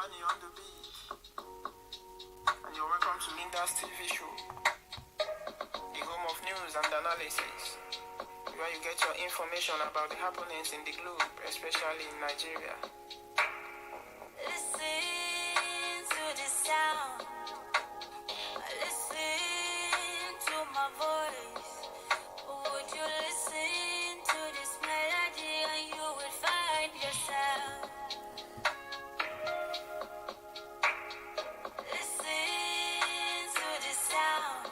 Money on the beat. And you're welcome to Linda's TV show, the home of news and analysis, where you get your information about the happenings in the globe, especially in Nigeria. Listen to the sound. Listen to my voice. Would you listen to this melody and you will find yourself? Listen to the sound.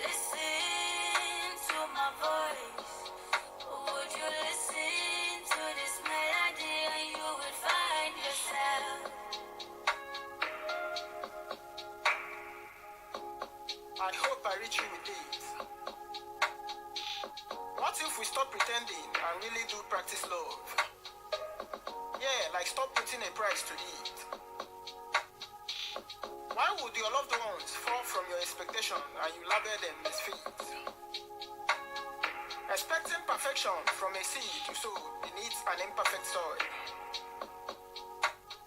Listen to my voice. Would you listen to this melody and you will find yourself? I hope I reach you with this. What if we stop pretending and really do practice love? Yeah, like stop putting a price to it. Why would your loved ones fall from your expectation and you label them misfits? Expecting perfection from a seed you sow beneath an imperfect soil.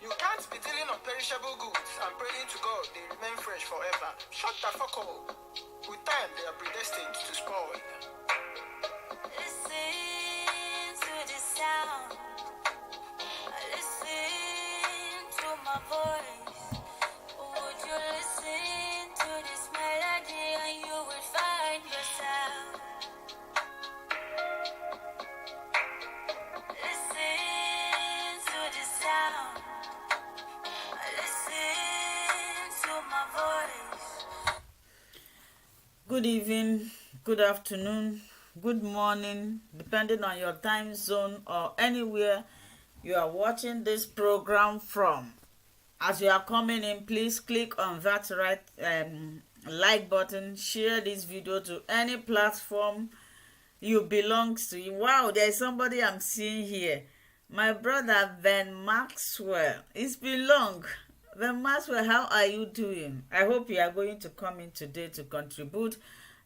You can't be dealing on perishable goods and praying to God they remain fresh forever. Shut the fuck up. With time, they are predestined to spoil. Listen to the sound. Listen to my voice. Would you listen to this melody and you will find yourself? Listen to the sound. Listen to my voice. Good evening, good afternoon, good morning, depending on your time zone or anywhere you are watching this program from. As you are coming in, please click on that right like button, share this video to any platform you belong to. Wow, there is somebody I'm seeing here. My brother Ben Maxwell. It's been long. Ben Maxwell, how are you doing? I hope you are going to come in today to contribute.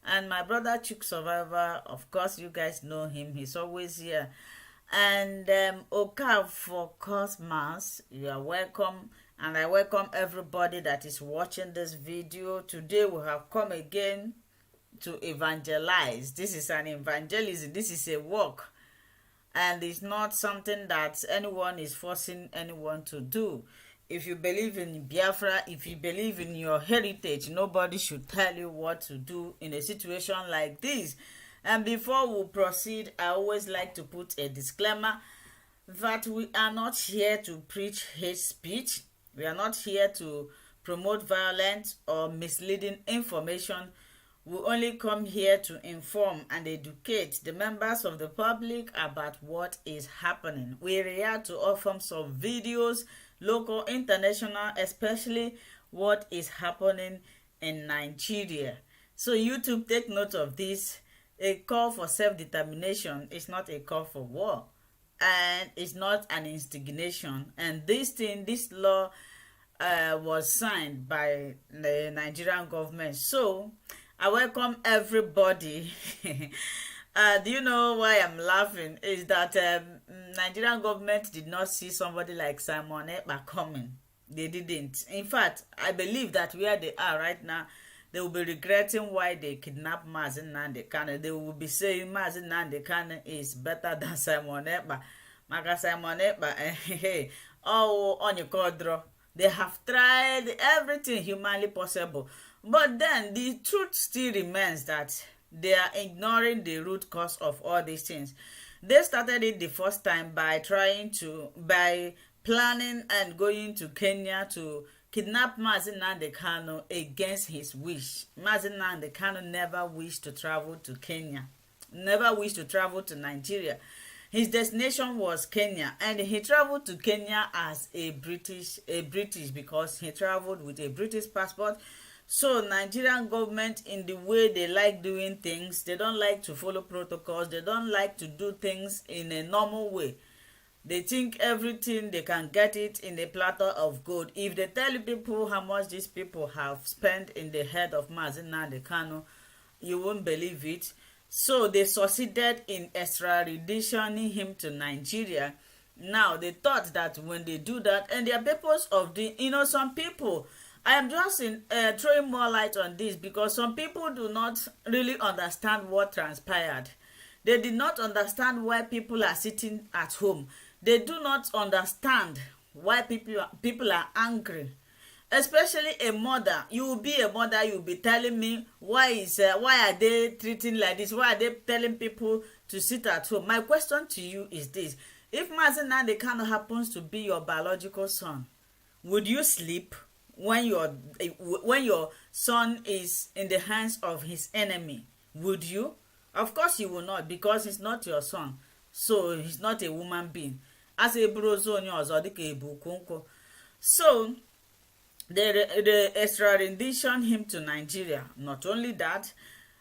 And my brother Chuk Survivor, of course, you guys know him. He's always here. And Oka for Cosmas, you are welcome. And I welcome everybody that is watching this video. Today we have come again to evangelize. This is an evangelism. This is a work. And it's not something that anyone is forcing anyone to do. If you believe in Biafra, if you believe in your heritage, nobody should tell you what to do in a situation like this. And before we proceed, I always like to put a disclaimer that we are not here to preach hate speech. We are not here to promote violence or misleading information. We only come here to inform and educate the members of the public about what is happening. We react to all forms of videos, local, international, especially what is happening in Nigeria. So YouTube, take note of this. A call for self-determination is not a call for war. And it's not an instigation. And this law was signed by the Nigerian government. So I welcome everybody. Do you know why I'm laughing? Is that Nigerian government did not see somebody like Simon Ekpa coming. They didn't. In fact, I believe that where they are right now, they will be regretting why they kidnapped Nnamdi Kanu. They will be saying Nnamdi Kanu is better than Simon Ekpa. Maka Simon Ekpa, oh, on your quadro. They have tried everything humanly possible. But then the truth still remains that they are ignoring the root cause of all these things. They started it the first time by planning and going to Kenya to kidnap Nnamdi Kanu against his wish. Nnamdi Kanu never wished to travel to Kenya, never wished to travel to Nigeria. His destination was Kenya, and he traveled to Kenya as a British because he traveled with a British passport. So Nigerian government, in the way they like doing things, they don't like to follow protocols. They don't like to do things in a normal way. They think everything they can get it in a platter of gold. If they tell people how much these people have spent in the head of Nnamdi Kanu, you won't believe it. So they succeeded in extraditioning him to Nigeria. Now they thought that when they do that, and their purpose of the, some people, I am just throwing more light on this because some people do not really understand what transpired. They did not understand why people are sitting at home. They do not understand why people are angry. Especially a mother. You will be a mother, you will be telling me why are they treating like this? Why are they telling people to sit at home? My question to you is this: if Nnamdi Kanu happens to be your biological son, would you sleep when your son is in the hands of his enemy? Would you? Of course you will not, because he's not your son. So he's not a woman being. As a brozo onye ọzọ dịka ebu kwonkwọ. So they extradition him to Nigeria. Not only that,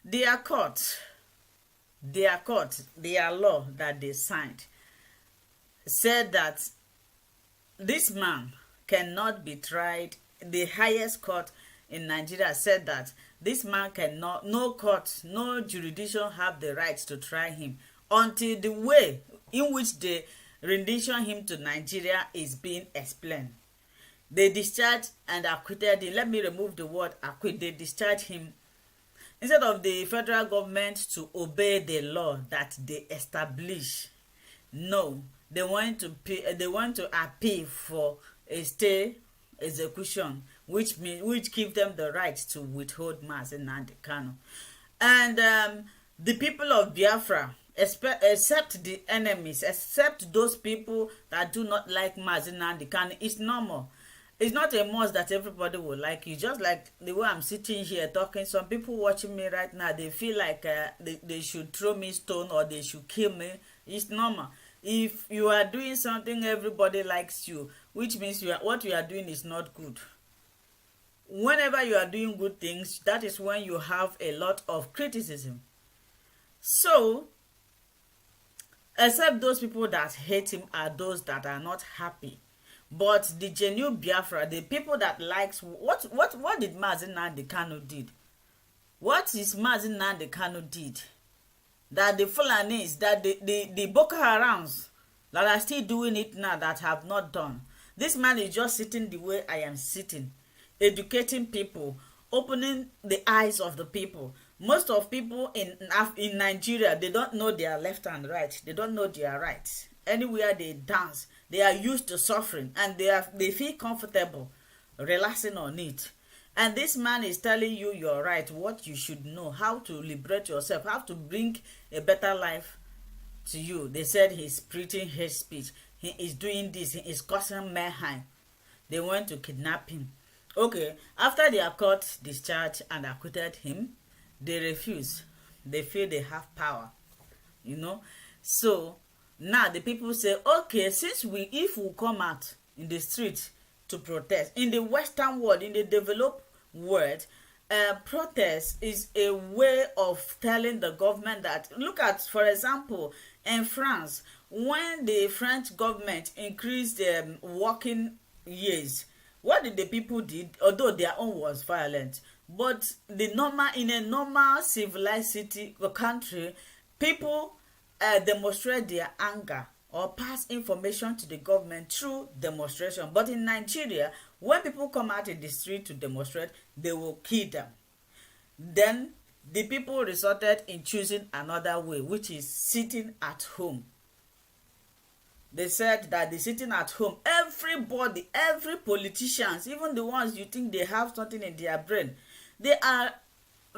their law that they signed said that this man cannot be tried. The highest court in Nigeria said that this man cannot, no court, no jurisdiction have the right to try him until the way in which they rendition him to Nigeria is being explained. They discharged and acquitted him. Let me remove the word acquit. They discharged him. Instead of the federal government to obey the law that they establish, no, they want to appeal for a stay execution, which give them the right to withhold Nnamdi Kanu. And the people of Biafra, except the enemies, except those people that do not like Nnamdi Kanu, it's normal. It's not a must that everybody will like you. Just like the way I'm sitting here talking, some people watching me right now, they feel like they should throw me stone or they should kill me. It's normal. If you are doing something, everybody likes you, which means what you are doing is not good. Whenever you are doing good things, that is when you have a lot of criticism. So, except those people that hate him are those that are not happy. But the genuine Biafra, the people that likes what did Nnamdi Kanu did? What is Nnamdi Kanu did? That the Fulanis, that the Boko Harams that are still doing it now that have not done. This man is just sitting the way I am sitting, educating people, opening the eyes of the people. Most of people in Nigeria, they don't know their left and right. They don't know their rights. Anywhere they dance, they are used to suffering and they feel comfortable relaxing on it. And this man is telling you your right, what you should know, how to liberate yourself, how to bring a better life to you. They said he's preaching hate speech. He is doing this. He is causing mayhem. They went to kidnap him. Okay, after their court discharged and acquitted him, they refuse. They feel they have power, So now the people say, okay, if we come out in the street to protest, in the Western world, in the developed world, protest is a way of telling the government that, look at, for example, in France, when the French government increased the working years, what did the people did? Although their own was violent, but in a normal civilized city or country, people demonstrate their anger or pass information to the government through demonstration. But in Nigeria, when people come out in the street to demonstrate, they will kill them. Then the people resorted in choosing another way, which is sitting at home. They said that the sitting at home, everybody, every politicians, even the ones you think they have something in their brain, they are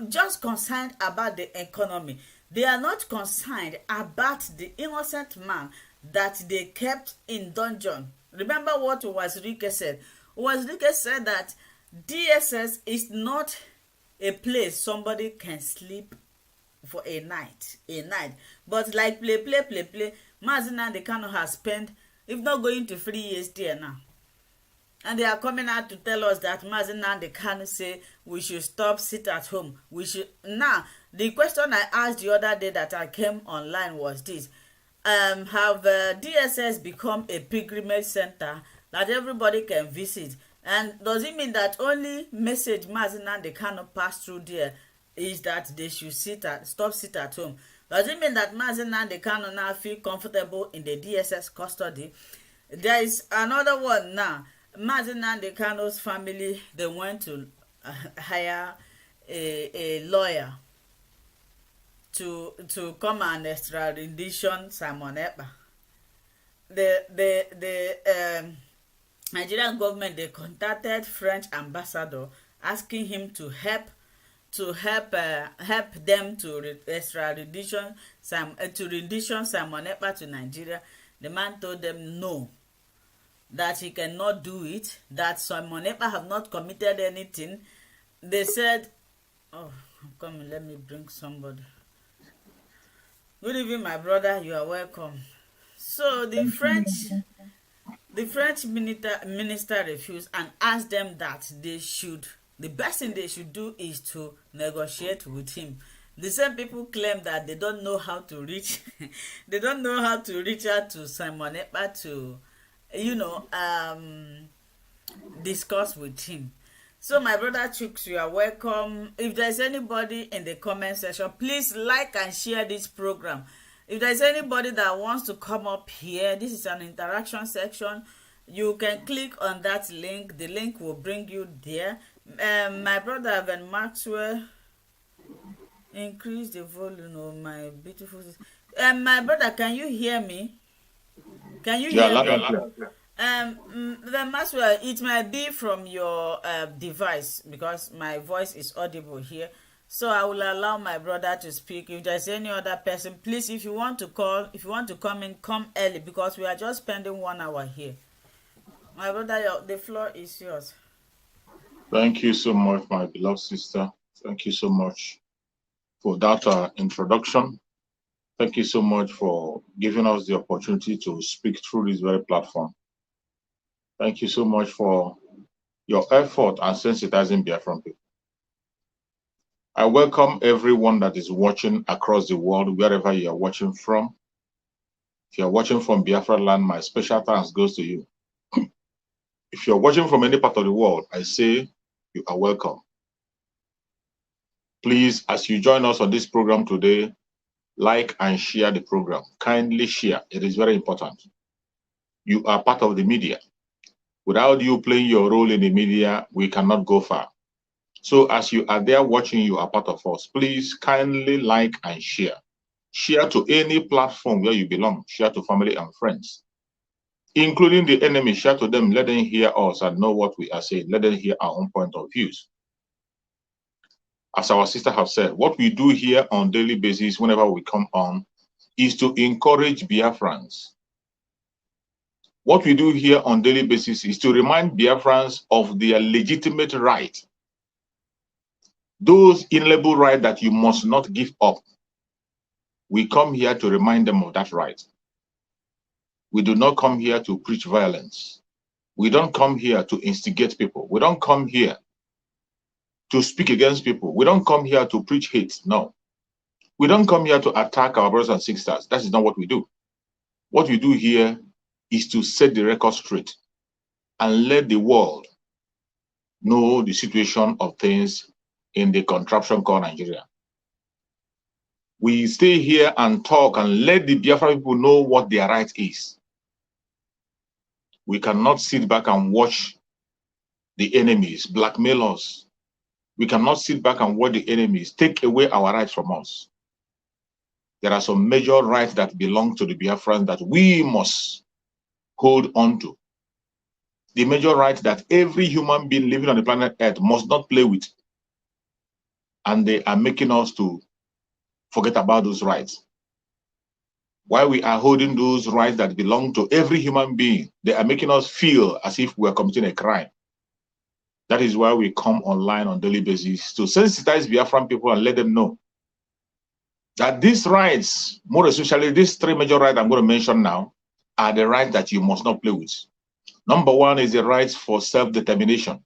just concerned about the economy. They are not concerned about the innocent man that they kept in dungeon. Remember what Wazirike said? Wazirike said that DSS is not a place somebody can sleep for a night. But like play. Nnamdi Kanu has spent, if not going to 3 years there now. And they are coming out to tell us that Nnamdi Kanu say we should sit at home. Now, the question I asked the other day that I came online was this. Have DSS become a pilgrimage center that everybody can visit? And does it mean that only message Nnamdi Kanu pass through there is that they should sit at home? Does it mean that Nnamdi Kanu now feel comfortable in the DSS custody? There is another one now. Nnamdi Kanu's family, they went to hire a lawyer to come and extradition Simon Ekpa. The Nigerian government, they contacted French ambassador asking him to help them to extradition Simon Ekpa to Nigeria. The man told them no, that he cannot do it, that Simon Ekpa have not committed anything. They said, oh, I'm coming, let me bring somebody. Good evening, my brother, you are welcome. So the French minister refused and asked them that the best thing they should do is to negotiate with him. The same people claim that they don't know how to reach they don't know how to reach out to Simon Ekpa to discuss with him. So my brother Chooks, you are welcome. If there's anybody in the comment section, please like and share this program. If there's anybody that wants to come up here, this is an interaction section. You can click on that link. The link will bring you there. My brother Evan Maxwell, increase the volume of my beautiful sister. My brother, can you hear me? Can you hear me? Then Maxwell, it might be from your device because my voice is audible here. So I will allow my brother to speak. If there's any other person, please, if you want to come in, come early because we are just spending 1 hour here. My brother, the floor is yours. Thank you so much, my beloved sister. Thank you so much for that introduction. Thank you so much for giving us the opportunity to speak through this very platform. Thank you so much for your effort and sensitizing Biafran people. I welcome everyone that is watching across the world, wherever you are watching from. If you are watching from Biafra land, my special thanks goes to you. If you're watching from any part of the world, I say you are welcome. Please, as you join us on this program today, like and share the program. Kindly share. It is very important. You are part of the media. Without you playing your role in the media, we cannot go far. So as you are there watching, you are part of us. Please kindly like and share. Share to any platform where you belong. Share to family and friends, including the enemy. Share to them. Let them hear us and know what we are saying. Let them hear our own point of views. As our sister have said, what we do here on a daily basis, whenever we come on, is to encourage Biafrans. What we do here on a daily basis is to remind Biafrans of their legitimate right. Those inalienable rights that you must not give up. We come here to remind them of that right. We do not come here to preach violence. We don't come here to instigate people. We don't come here to speak against people. We don't come here to preach hate. No. We don't come here to attack our brothers and sisters. That is not what we do. What we do here is to set the record straight and let the world know the situation of things in the contraption called Nigeria. We stay here and talk and let the Biafra people know what their right is. We cannot sit back and watch the enemies blackmail us. We cannot sit back and watch the enemies take away our rights from us. There are some major rights that belong to the Biafrans that we must hold on to. The major rights that every human being living on the planet Earth must not play with. And they are making us to forget about those rights. While we are holding those rights that belong to every human being, they are making us feel as if we are committing a crime. That is why we come online on a daily basis to sensitize Biafran people and let them know that these rights, more especially these three major rights I'm going to mention now, are the rights that you must not play with. Number one is the right for self-determination.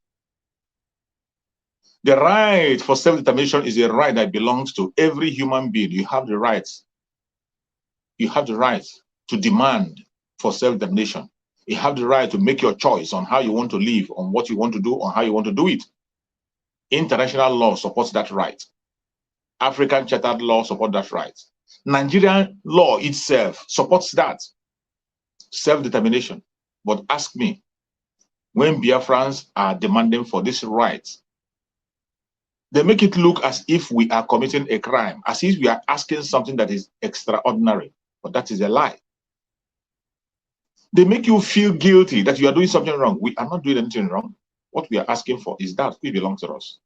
The right for self-determination is a right that belongs to every human being. You have the right. You have the right to demand for self-determination. You have the right to make your choice on how you want to live, on what you want to do, on how you want to do it. International law supports that right. African chartered law supports that right. Nigerian law itself supports that self-determination. But ask me, when Biafrans are demanding for this right, they make it look as if we are committing a crime, as if we are asking something that is extraordinary. But that is a lie. They make you feel guilty that you are doing something wrong. We are not doing anything wrong. What we are asking for is that we belong to us.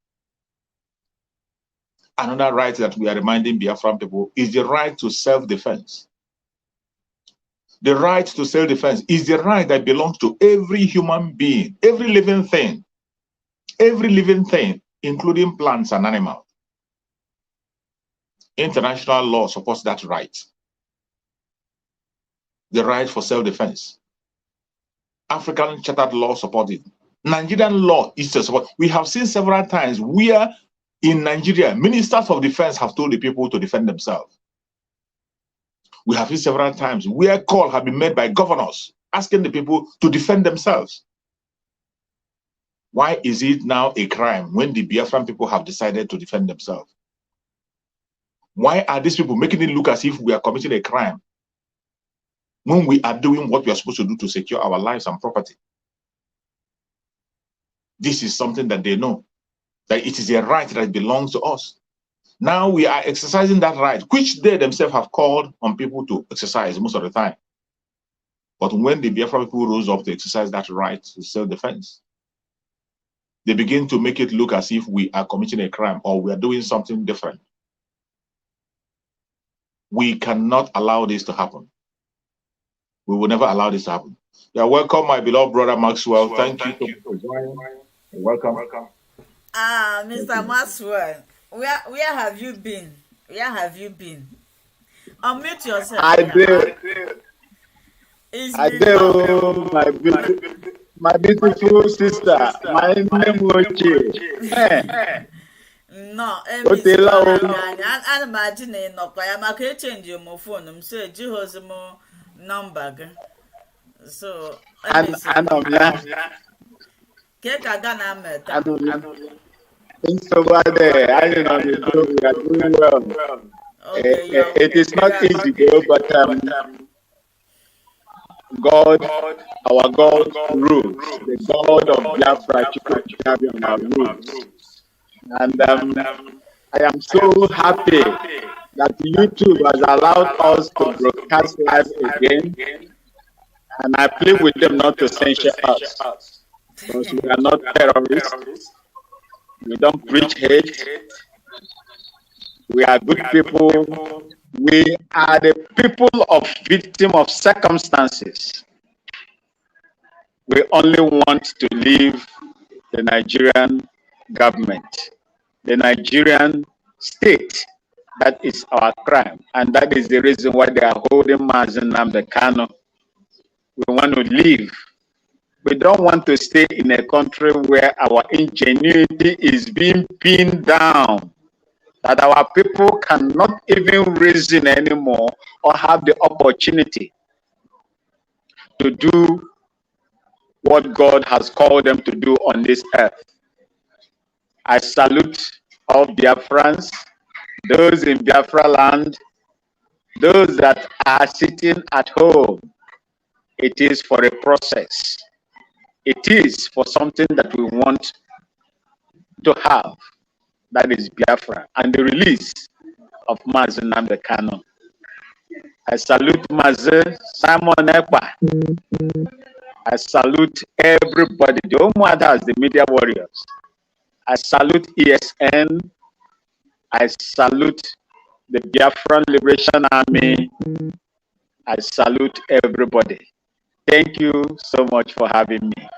Another right that we are reminding Biafran people is the right to self-defense. The right to self-defense is the right that belongs to every human being, every living thing, including plants and animals. International law supports that right. The right for self-defense. African chartered law supports it. Nigerian law is to support. We have seen several times where in Nigeria, ministers of defense have told the people to defend themselves. We have seen several times where calls have been made by governors asking the people to defend themselves. Why is it now a crime when the Biafran people have decided to defend themselves? Why are these people making it look as if we are committing a crime when we are doing what we are supposed to do to secure our lives and property? This is something that they know, that it is a right that belongs to us. Now we are exercising that right, which they themselves have called on people to exercise most of the time. But when the Biafra people rose up to exercise that right to self-defense, they begin to make it look as if we are committing a crime or we are doing something different. We cannot allow this to happen. We will never allow this to happen. Yeah, welcome, my beloved brother Maxwell. Thank you for joining. Welcome. Mr. Maxwell, where have you been? Where have you been? Unmute yourself. I did. I did, my beautiful sister. My name is No, ana m ajị na ịnọkwa ya maka echenji m fon m so ejighịzi m nọmba gị so ke ka Ghana meta I don't know, we are doing well. Okay, it is not easy though, but God, our God rules. The God of Biafra rules. And I am so happy that YouTube has allowed us to broadcast live again. And I plead with them not to censure us, because we are not terrorists. We don't preach hate. We are good people. We are the people of victim of circumstances. We only want to leave the Nigerian government, the Nigerian state. That is our crime, and that is the reason why they are holding Nnamdi Kanu. We want to leave. We don't want to stay in a country where our ingenuity is being pinned down, that our people cannot even reason anymore or have the opportunity to do what God has called them to do on this earth. I salute all Biafrans, those in Biafra land, those that are sitting at home. It is for a process. It is for something that we want to have. That is Biafra and the release of Nnamdi Kanu. I salute Simon Ekpa. I salute everybody, the Omuadas, the media warriors. I salute ESN. I salute the Biafran Liberation Army. I salute everybody. Thank you so much for having me.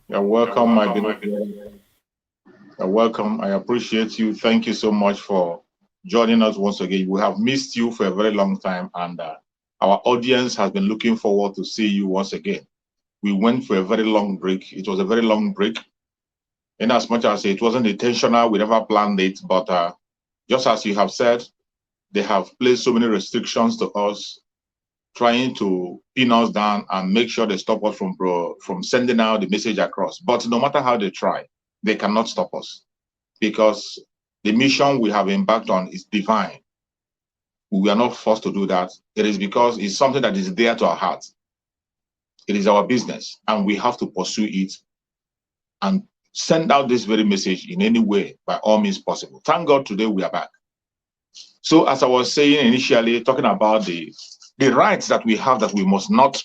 You're welcome, my beloved. You're welcome. I appreciate you. Thank you so much for joining us once again. We have missed you for a very long time, and our audience has been looking forward to see you once again. We went for a very long break. It was a very long break. In as much as it wasn't intentional, we never planned it, but just as you have said, they have placed so many restrictions to us, trying to pin us down and make sure they stop us from sending out the message across. But no matter how they try, they cannot stop us. because the mission we have embarked on is divine. We are not forced to do that. It is because it's something that is dear to our hearts. It is our business, and we have to pursue it and send out this very message in any way, by all means possible. Thank God today we are back. So as I was saying initially, talking about the rights that we have that we must not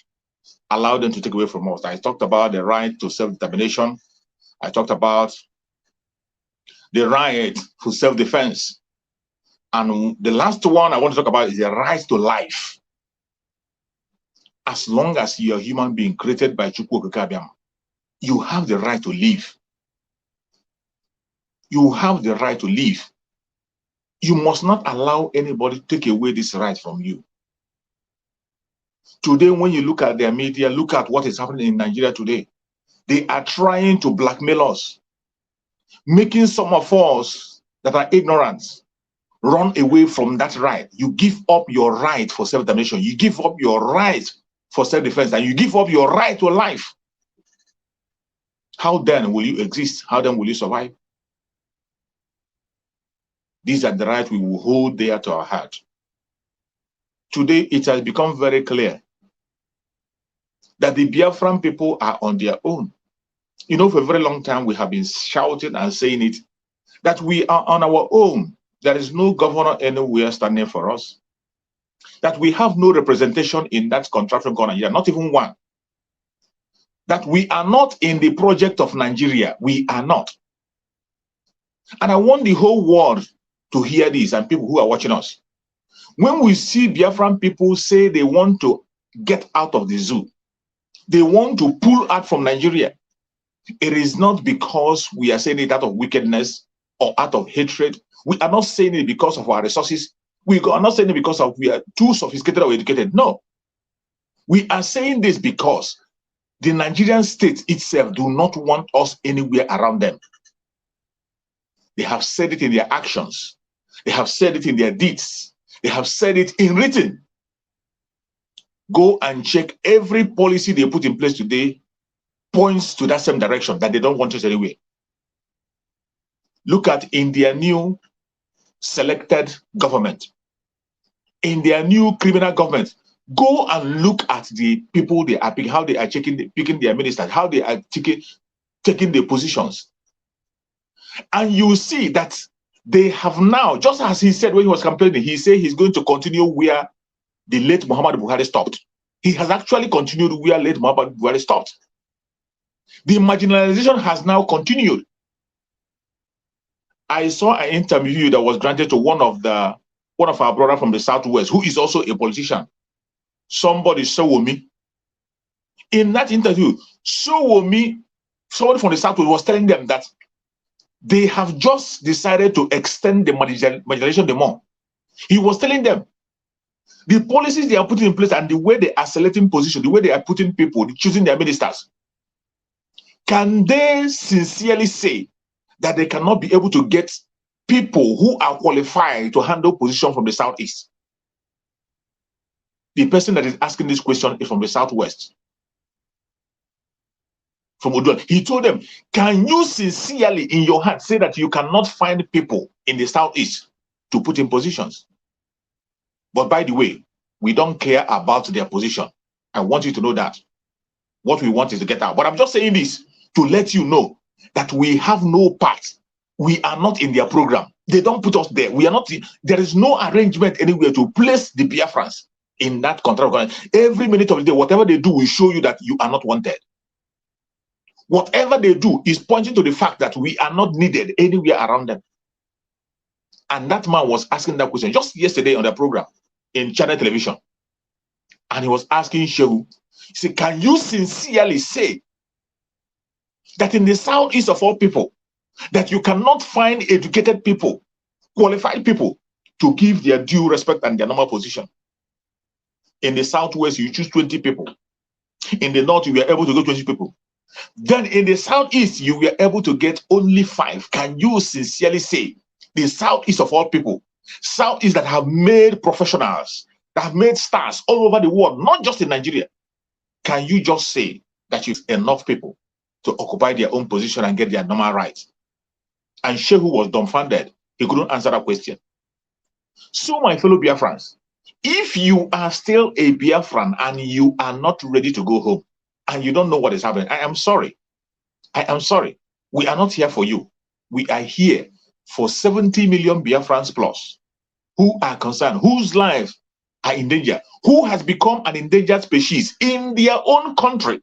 allow them to take away from us. I talked about the right to self-determination. I talked about the right to self-defense. And the last one I want to talk about is the right to life. As long as you're a human being created by Chukwu Okike Abiama, you have the right to live. You have the right to live. You must not allow anybody to take away this right from you. Today, when you look at their media, look at what is happening in Nigeria today. They are trying to blackmail us, making some of us that are ignorant run away from that right. You give up your right for self-determination. You give up your right for self-defense, and you give up your right to life. How then will you exist? How then will you survive? These are the rights we will hold dear to our heart. Today, it has become very clear that the Biafran people are on their own. You know, for a very long time, we have been shouting and saying it, that we are on our own. There is no governor anywhere standing for us. That we have no representation in that contraction called Nigeria, not even one. That we are not in the project of Nigeria. We are not. And I want the whole world to hear this, and people who are watching us. When we see Biafran people say they want to get out of the zoo, they want to pull out from Nigeria, it is not because we are saying it out of wickedness or out of hatred. We are not saying it because of our resources. We are not saying it because we are too sophisticated or educated. No. We are saying this because the Nigerian state itself do not want us anywhere around them. They have said it in their actions. They have said it in their deeds. They have said it in written. Go and check every policy they put in place today points to that same direction, that they don't want us anywhere. Look at in their new selected government, in their new criminal government. Go and look at the people they are picking, how they are picking their ministers, how they are taking their positions. And you see that they have now, just as he said when he was campaigning, he said he's going to continue where the late Muhammad Buhari stopped. He has actually continued where late Muhammad Buhari stopped. The marginalization has now continued. I saw an interview that was granted to one of our brothers from the Southwest, who is also a politician. Somebody, Sowomi. In that interview, Sowomi, somebody from the Southwest, was telling them that they have just decided to extend the marginalization the more. He was telling them the policies they are putting in place and the way they are selecting positions, the way they are putting people, choosing their ministers. Can they sincerely say that they cannot be able to get people who are qualified to handle position from the Southeast? The person that is asking this question is from the Southwest, from Odua. He told them, can you sincerely in your heart say that you cannot find people in the Southeast to put in positions? But by the way, we don't care about their position. I want you to know that. What we want is to get out. But I'm just saying this to let you know that we have no part. We are not in their program. They don't put us there. We are not. There is no arrangement anywhere to place the Biafrans in that contract. Every minute of the day, whatever they do will show you that you are not wanted. Whatever they do is pointing to the fact that we are not needed anywhere around them. And that man was asking that question just yesterday on the program in Channel Television. And he was asking Shehu, he said, can you sincerely say that in the Southeast of all people, that you cannot find educated people, qualified people, to give their due respect and their normal position? In the Southwest, you choose 20 people. In the North, you were able to get 20 people. Then in the Southeast, you were able to get only 5. Can you sincerely say the Southeast of all people, Southeast that have made professionals, that have made stars all over the world, not just in Nigeria, can you just say that you have enough people to occupy their own position and get their normal rights? And Shehu was dumbfounded. He couldn't answer that question. So, my fellow Biafrans, if you are still a Biafran and you are not ready to go home and you don't know what is happening, I am sorry. I am sorry. We are not here for you. We are here for 70 million Biafrans plus who are concerned, whose lives are in danger, who has become an endangered species in their own country.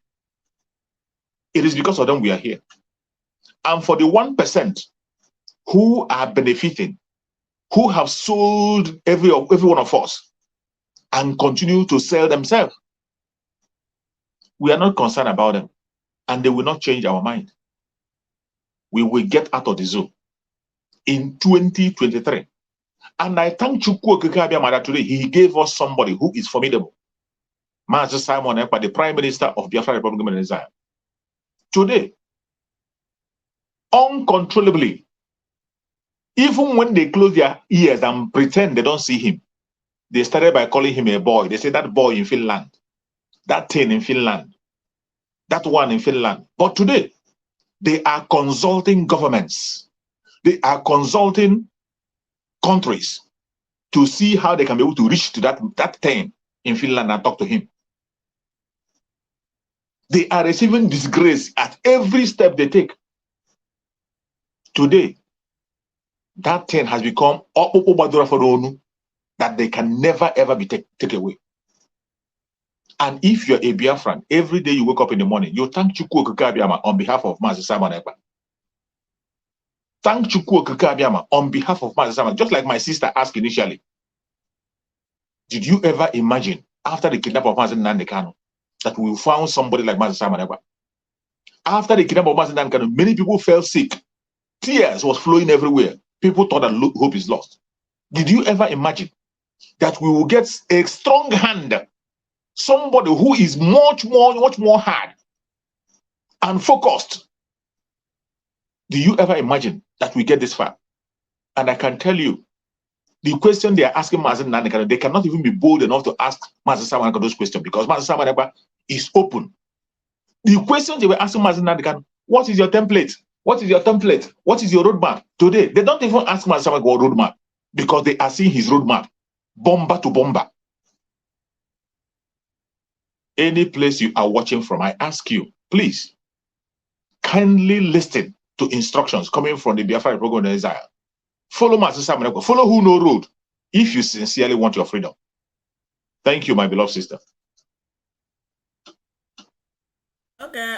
It is because of them we are here. And for the 1% who are benefiting, who have sold every one of us and continue to sell themselves, we are not concerned about them, and they will not change our mind. We will get out of the zone in 2023. And I thank Chukwu Okike Abiamara today. He gave us somebody who is formidable. Master Simon Ekpa, the Prime Minister of Biafra Republic of Niger. Today, uncontrollably, even when they close their ears and pretend they don't see him, they started by calling him a boy. They say that boy in Finland, that thing in Finland, that one in Finland. But today, they are consulting governments. They are consulting countries to see how they can be able to reach to that thing in Finland and talk to him. They are receiving disgrace at every step they take. Today, that thing has become that they can never ever be taken away. And if you're a Biafran, every day you wake up in the morning, you thank Chukwu Okike Abiama on behalf of Master Simon Ekpa. Thank Chukwu Okike Abiama on behalf of Master Simon. Just like my sister asked initially, did you ever imagine after the kidnapping of Master Nnamdi Kanu that we found somebody like Master Simon Ekpa? After the kidnapping of Master Nnamdi Kanu, many people fell sick. Tears was flowing everywhere. People thought that hope is lost. Did you ever imagine that we will get a strong hand, somebody who is much more hard and focused? Do you ever imagine that we get this far? And I can tell you, the question they are asking Master Nnamdi Kanu, they cannot even be bold enough to ask Master Simon Ekpa those questions because Master Simon Ekpa is open. The questions they were asking Master Nnamdi Kanu, what is your template? What is your template? What is your roadmap? Today, they don't even ask Master Simon Ekpa roadmap because they are seeing his roadmap, bomber to bomber. Any place you are watching from, I ask you, please, kindly listen to instructions coming from the Biafra Republic of Niger. Follow Master Simon Ekpa. Follow Who Know Road if you sincerely want your freedom. Thank you, my beloved sister. Okay,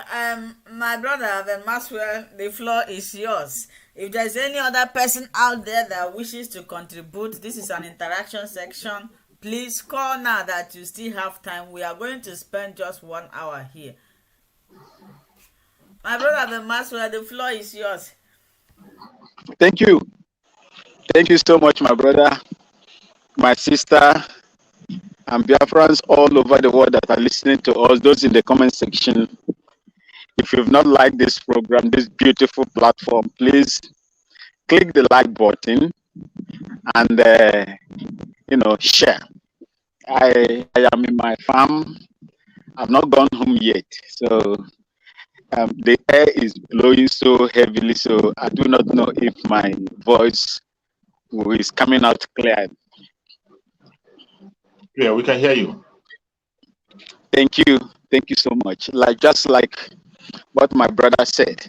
my brother, the Maxwell, the floor is yours. If there's any other person out there that wishes to contribute, this is an interaction section. Please call now that you still have time. We are going to spend just 1 hour here. My brother, the Maxwell, the floor is yours. Thank you. Thank you so much, my brother, my sister, and Biafrans all over the world that are listening to us, those in the comment section. If you've not liked this program, this beautiful platform, please click the like button and share. I am in my farm. I've not gone home yet, so the air is blowing so heavily, so I do not know if my voice is coming out clear. Yeah, we can hear you. Thank you so much. Just like what my brother said,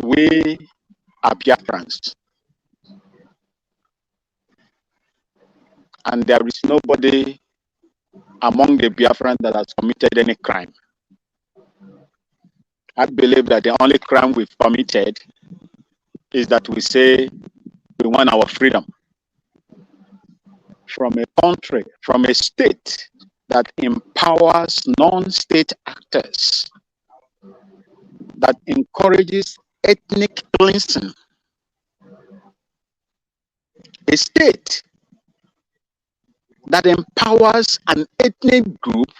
we are Biafrans, and there is nobody among the Biafrans that has committed any crime. I believe that the only crime we've committed is that we say we want our freedom from a country, from a state that empowers non-state actors, that encourages ethnic cleansing, a state that empowers an ethnic group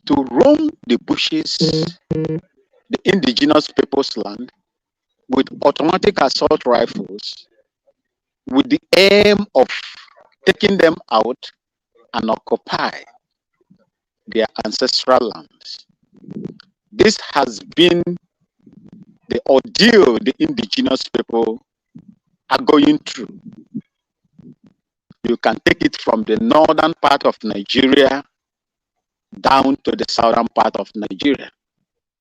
to roam the bushes, the indigenous people's land, with automatic assault rifles, with the aim of taking them out and occupy their ancestral lands. This has been the ordeal the indigenous people are going through. You can take it from the northern part of Nigeria down to the southern part of Nigeria.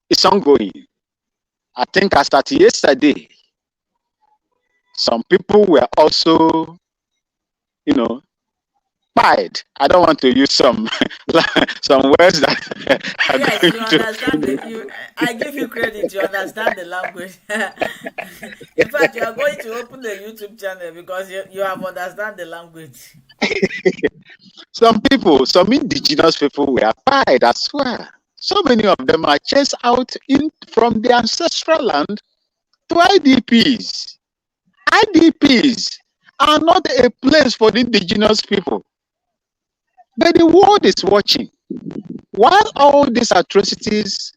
It's ongoing. I think as at yesterday, some people were also, pied. I don't want to use some words that are Yes, going you to. understand. I give you credit. You understand the language. In fact, you are going to open the YouTube channel because you have understand the language. Some indigenous people were pied as well. So many of them are chased out from their ancestral land to IDPs. IDPs are not a place for the indigenous people. But the world is watching. While all these atrocities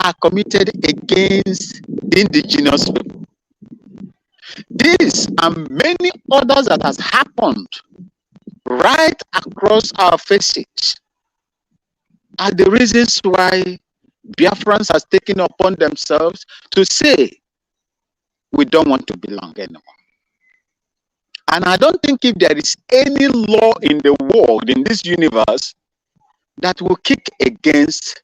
are committed against the indigenous people, this and many others that has happened right across our faces are the reasons why Biafrans has taken upon themselves to say we don't want to belong anymore. And I don't think if there is any law in the world, in this universe, that will kick against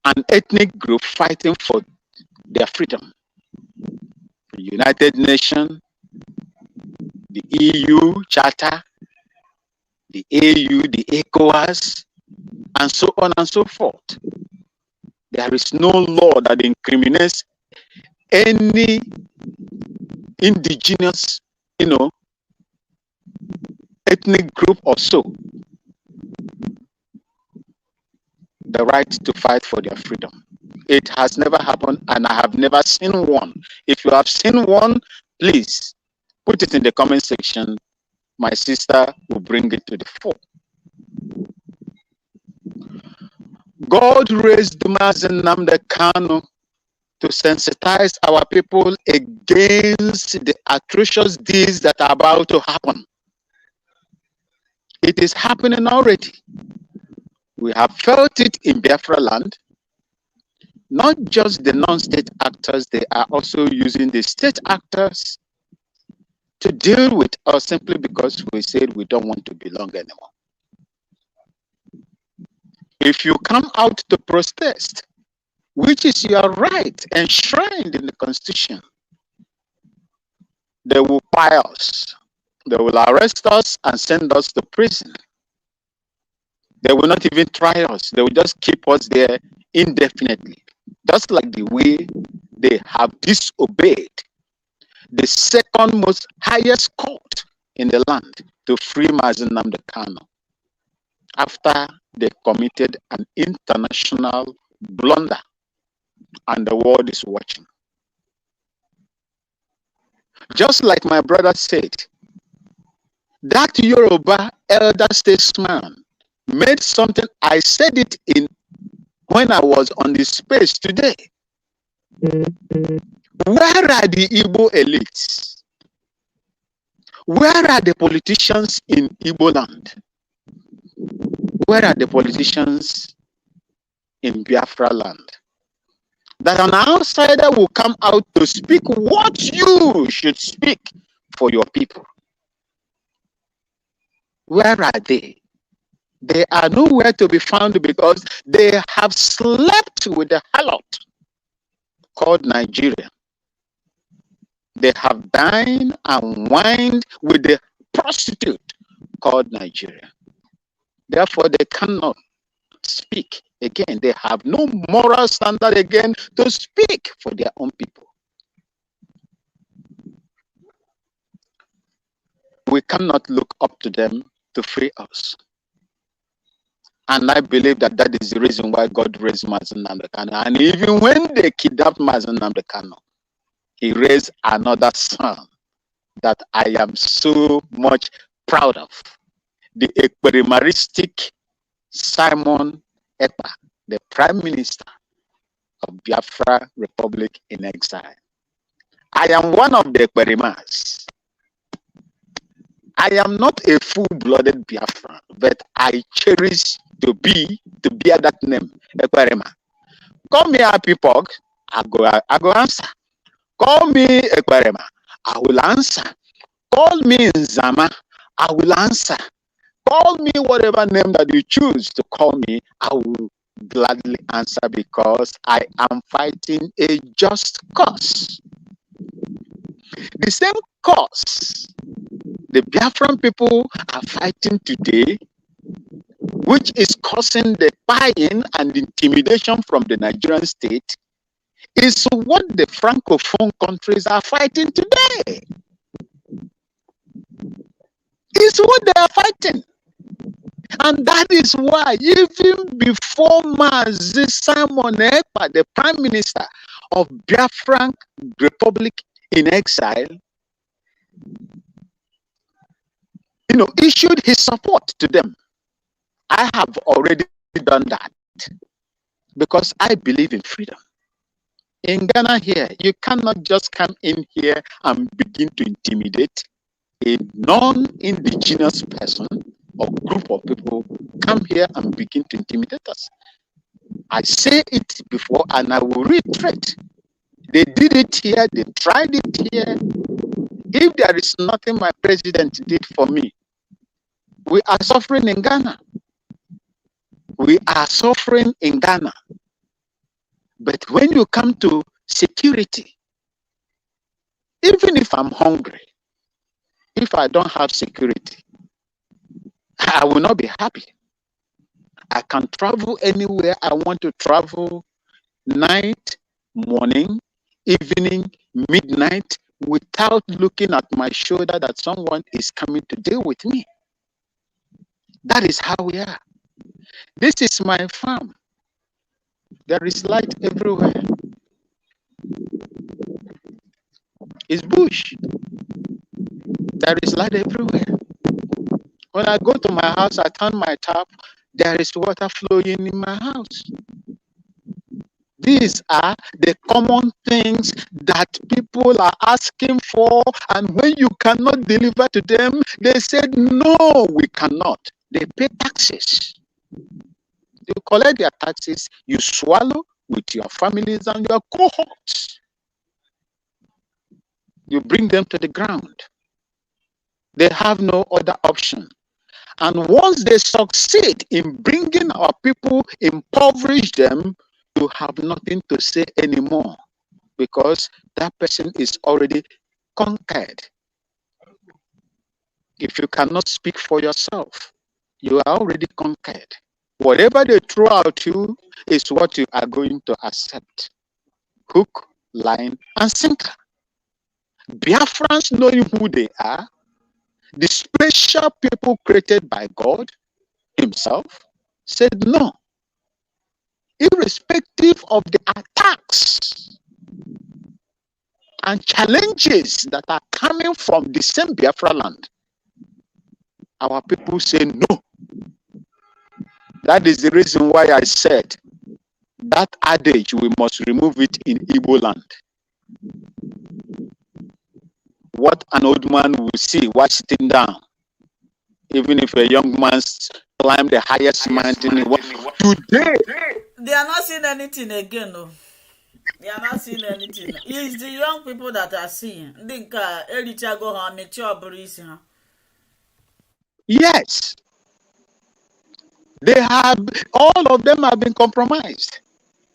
an ethnic group fighting for their freedom. The United Nations, the EU Charter, the AU, the Ecowas, and so on and so forth. There is no law that incriminates any indigenous, ethnic group or so the right to fight for their freedom. It has never happened, and I have never seen one. If you have seen one, please put it in the comment section. My sister will bring it to the fore. God raised Nnamdi Kanu to sensitize our people against the atrocious deeds that are about to happen. It is happening already. We have felt it in Biafra land. Not just the non-state actors, they are also using the state actors to deal with us simply because we said we don't want to belong anymore. If you come out to protest, which is your right enshrined in the Constitution, they will pie us. They will arrest us and send us to prison. They will not even try us. They will just keep us there indefinitely. Just like the way they have disobeyed the second most highest court in the land to free Nnamdi Kanu after they committed an international blunder and the world is watching. Just like my brother said, that Yoruba elder statesman made something. I said it when I was on the space today. Where are the Igbo elites? Where are the politicians in Igbo land? Where are the politicians in Biafra land? That an outsider will come out to speak what you should speak for your people. Where are they? They are nowhere to be found because they have slept with the harlot called Nigeria. They have dined and wined with the prostitute called Nigeria. Therefore, they cannot speak again. They have no moral standard again to speak for their own people. We cannot look up to them to free us. And I believe that that is the reason why God raised Nnamdi Kanu. And even when they kidnapped Nnamdi Kanu, he raised another son that I am so much proud of. The Ekpa Simon Ekpa, the Prime Minister of Biafra Republic in exile. I am one of the Ekperimas. I am not a full-blooded Biafran, but I cherish to bear that name, Ekwerema. Call me Happy Pog, I go answer. Call me Ekwerema, I will answer. Call me Nzama, I will answer. Call me whatever name that you choose to call me, I will gladly answer because I am fighting a just cause. The same cause the Biafran people are fighting today, which is causing the buy-in and intimidation from the Nigerian state, is what the Francophone countries are fighting today. It's what they are fighting. And that is why, even before Mazi Simon Ekpa, the Prime Minister of Biafran Republic in exile, issued his support to them. I have already done that because I believe in freedom. In Ghana here, you cannot just come in here and begin to intimidate a non-indigenous person or group of people. Come here and begin to intimidate us. I say it before and I will reiterate. They did it here, they tried it here. If there is nothing my president did for me, we are suffering in Ghana. We are suffering in Ghana. But when you come to security, even if I'm hungry, if I don't have security, I will not be happy. I can travel anywhere I want to travel, night, morning, evening, midnight, without looking at my shoulder that someone is coming to deal with me. That is how we are. This is my farm. There is light everywhere. It's bush. There is light everywhere. When I go to my house, I turn my tap, there is water flowing in my house. These are the common things that people are asking for, and when you cannot deliver to them, they said, no, we cannot. They pay taxes. You collect their taxes, you swallow with your families and your cohorts. You bring them to the ground. They have no other option. And once they succeed in bringing our people, impoverish them, you have nothing to say anymore because that person is already conquered. If you cannot speak for yourself, you are already conquered. Whatever they throw at you is what you are going to accept. Hook, line, and sinker. Biafrans, knowing who they are, the special people created by God himself, said no. Irrespective of the attacks and challenges that are coming from the same Biafra land, our people say no. That is the reason why I said that adage, we must remove it in Igbo land. What an old man will see while sitting down, even if a young man climbed the highest mountain in what today. They are not seeing anything again, no. They are not seeing anything. It's the young people that are seeing. Yes. They have, all of them have been compromised.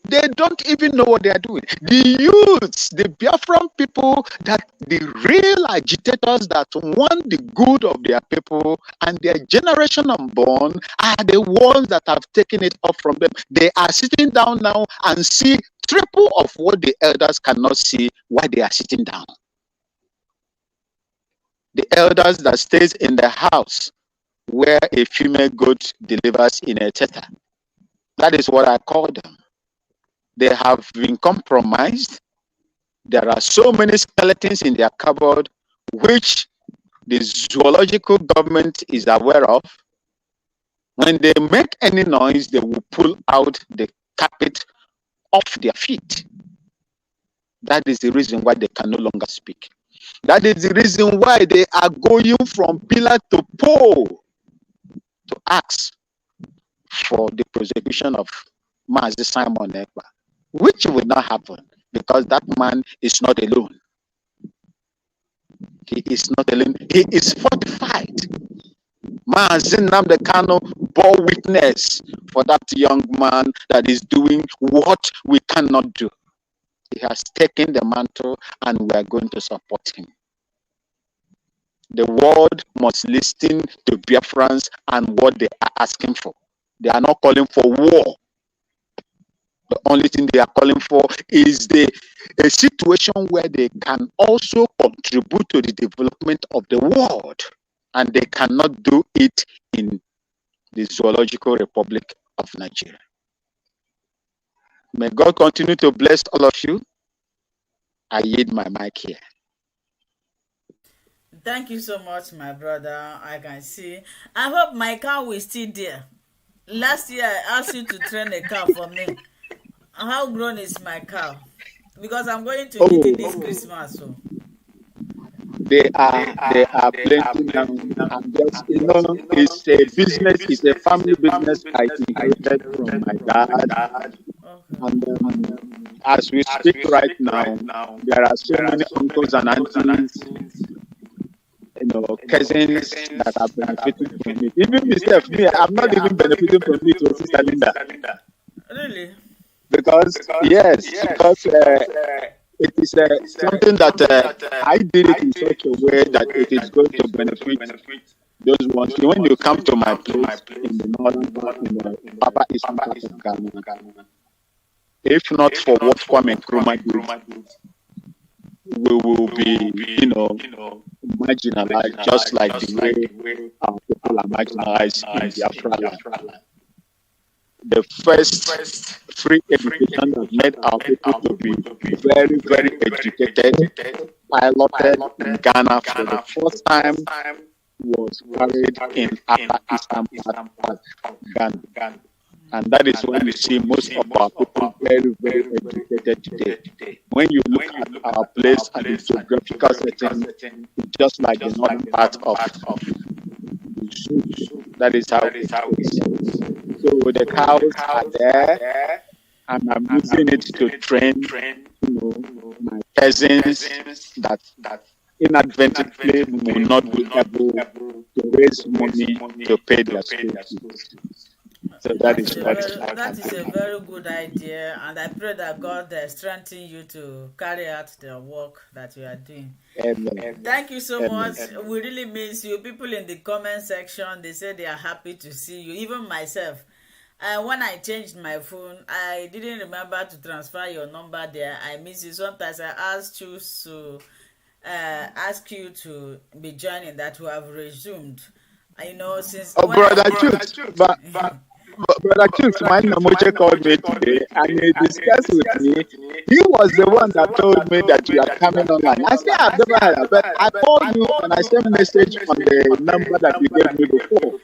They don't even know what they are doing. The youths, the Biafran people, that the real agitators that want the good of their people and their generation unborn are the ones that have taken it up from them. They are sitting down now and see triple of what the elders cannot see while they are sitting down. The elders that stays in the house where a female goat delivers in a teta. That is what I call them. They have been compromised. There are so many skeletons in their cupboard, which the zoological government is aware of. When they make any noise, they will pull out the carpet off their feet. That is the reason why they can no longer speak. That is the reason why they are going from pillar to pole to ask for the prosecution of Mazi Simon Ekpa, which will not happen because that man is not alone. He is not alone. He is fortified. Mazi Nnamdi Kanu bore witness for that young man that is doing what we cannot do. He has taken the mantle and we are going to support him. The world must listen to Biafrans and what they are asking for. They are not calling for war. The only thing they are calling for is a situation where they can also contribute to the development of the world. And they cannot do it in the Zoological Republic of Nigeria. May God continue to bless all of you. I yield my mic here. Thank you so much, my brother. I can see. I hope my cow is still there. Last year, I asked you to train a cow for me. How grown is my cow? Because I'm going to eat it this Christmas. So. They are plenty now. And just, it's a business, it's a family business I inherited from my dad. And as we speak right now, there are so many uncles and aunties, cousins that are benefiting from it. Even myself, I'm not even benefiting from it, Sister Linda. Really? Because it is something that I did it in such a way that it is going to benefit those ones. When you come to my place in the northern part, in the Papa Eastern part of Ghana, if not for what Kwame Nkrumah did, we will be, marginalized, just like the way our people are marginalized in Biafra. The first free education that made our people to be very, very educated, piloted in Ghana for the first time was carried in Upper Eastern part of Ghana. And that is when we see most of our people very, very educated today. When you look at our place and the geographical setting, it's just like the northern part of that is how it is. So the cows are there, and I'm using it to train, my cousins that inadvertently will not be able to raise money to pay their school fees. So that is a very good idea, and I pray that God strengthen you to carry out the work that you are doing. Amen. Thank you so much. Amen. We really miss you. People in the comment section, they say they are happy to see you. Even myself. When I changed my phone, I didn't remember to transfer your number there. I miss you. Sometimes I ask you to be joining that we have resumed. Since Brother Chooks, Brother Chooks, my Namoche called me today and he discussed with me. He was the one that told me that you are coming online. I said, I've never heard of it. But I called you and I sent a message on the number that you gave me before.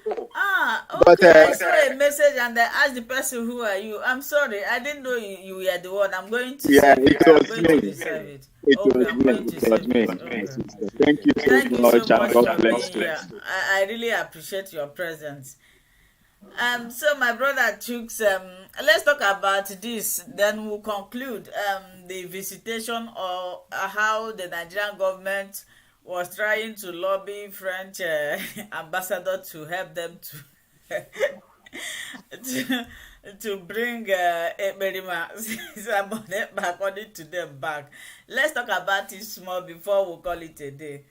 Okay. But, I saw a message and I asked the person, who are you? I'm sorry, I didn't know you were the one. I'm going to save it. It was me. Thank you so much and God bless you. I really appreciate your presence. So my brother Chooks, let's talk about this, then we'll conclude the visitation or how the Nigerian government was trying to lobby French ambassador to help them to bring Ekpa according to them back. Let's talk about it small before we call it a day.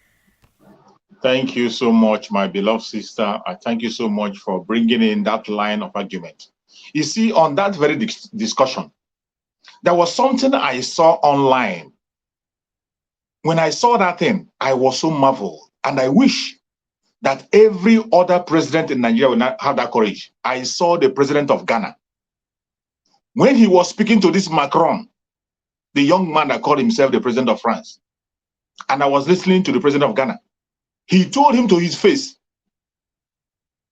Thank you so much, my beloved sister. I thank you so much for bringing in that line of argument. You see, on that very discussion, there was something I saw online. When I saw that thing, I was so marveled. And I wish that every other president in Nigeria would not have that courage. I saw the president of Ghana. When he was speaking to this Macron, the young man that called himself the president of France, and I was listening to the president of Ghana, he told him to his face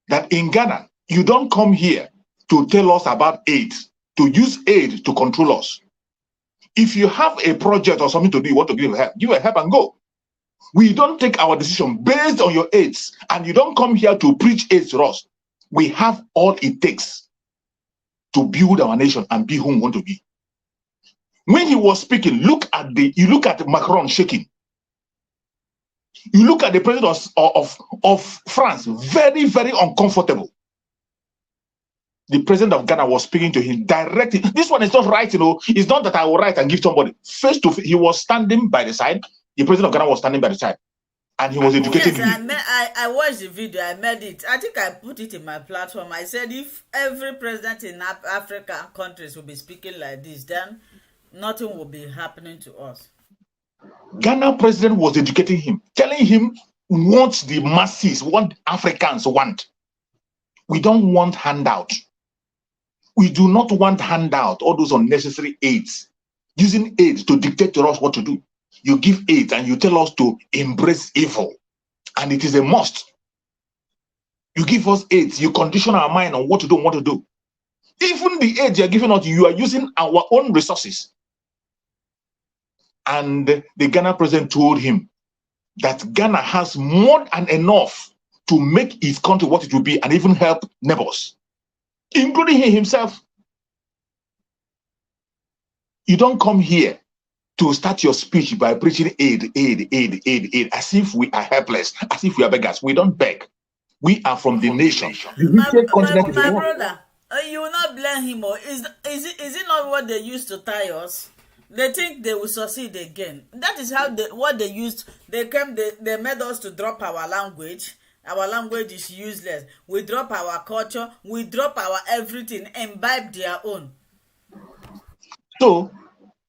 that in Ghana, you don't come here to tell us about aid, to use aid to control us. If you have a project or something to do, you want to give a help and go. We don't take our decision based on your aids, and you don't come here to preach aids to us. We have all it takes to build our nation and be who we want to be. When he was speaking, you look at Macron shaking. You look at the president of France, very, very uncomfortable. The president of Ghana was speaking to him directly. This one is not right, It's not that I will write and give somebody. Face to face, he was standing by the side. The president of Ghana was standing by the side. And he was educating him. I watched the video. I made it. I think I put it in my platform. I said if every president in African countries will be speaking like this, then nothing will be happening to us. Ghana president was educating him, telling him what the masses, what Africans want. We don't want handout. We do not want handout, all those unnecessary aids. Using aids to dictate to us what to do. You give aids and you tell us to embrace evil. And it is a must. You give us aids, you condition our mind on what to do and what to do. Even the aids you're giving us, you are using our own resources. And the Ghana president told him that Ghana has more than enough to make its country what it will be and even help neighbors, including he himself. You don't come here to start your speech by preaching aid, as if we are helpless, as if we are beggars. We don't beg. We are from the nation. My brother, you will not blame him. Or is it not what they used to tie us? They think they will succeed again. That is how what they used. They made us to drop our language. Our language is useless. We drop our culture. We drop our everything. Imbibe their own. So,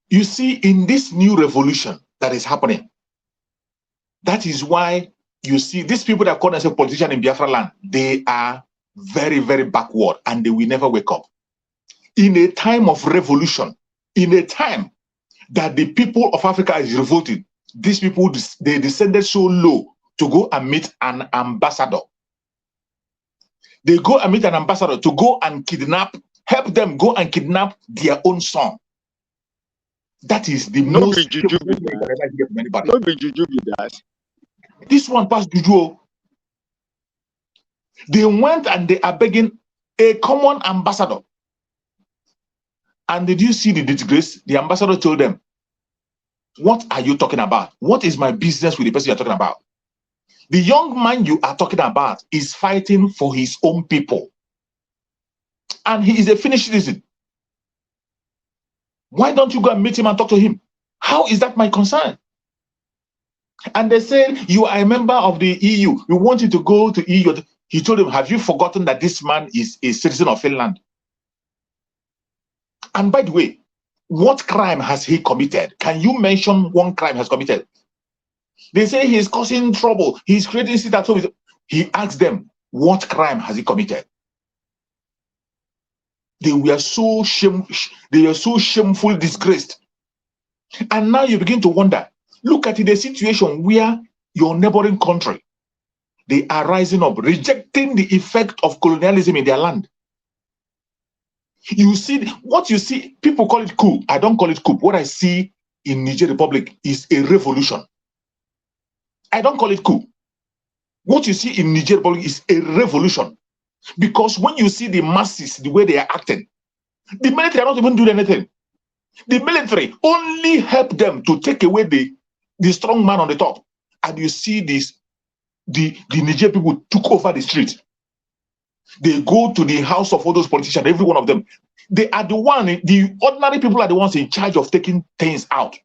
you see, in this new revolution that is happening, that is why you see these people that call themselves politicians in Biafra land, they are very, very backward and they will never wake up. In a time of revolution, in a time that the people of Africa is revolting, these people, they descended so low to go and meet an ambassador. They go and meet an ambassador to go and help them go and kidnap their own son. That is the most juju This one passed juju. They went and they are begging a common ambassador. And did you see the disgrace? The ambassador told them, what are you talking about? What is my business with the person you're talking about? The young man you are talking about is fighting for his own people. And he is a Finnish citizen. Why don't you go and meet him and talk to him? How is that my concern? And they said, you are a member of the EU. We want you to go to EU. He told them, have you forgotten that this man is a citizen of Finland? And by the way, what crime has he committed? Can you mention one crime he has committed? They say he is causing trouble. He's creating situation. He asked them, what crime has he committed? They were so shameful, disgraced. And now you begin to wonder, look at the situation where your neighboring country, they are rising up, rejecting the effect of colonialism in their land. You see, what you see, people call it coup. I don't call it coup. What I see in Niger Republic is a revolution. I don't call it coup. What you see in Niger Republic is a revolution. Because when you see the masses, the way they are acting, the military are not even doing anything. The military only help them to take away the strong man on the top. And you see this, the Niger people took over the street. They go to the house of all those politicians, every one of them. They are the ordinary people are the ones in charge of taking things out.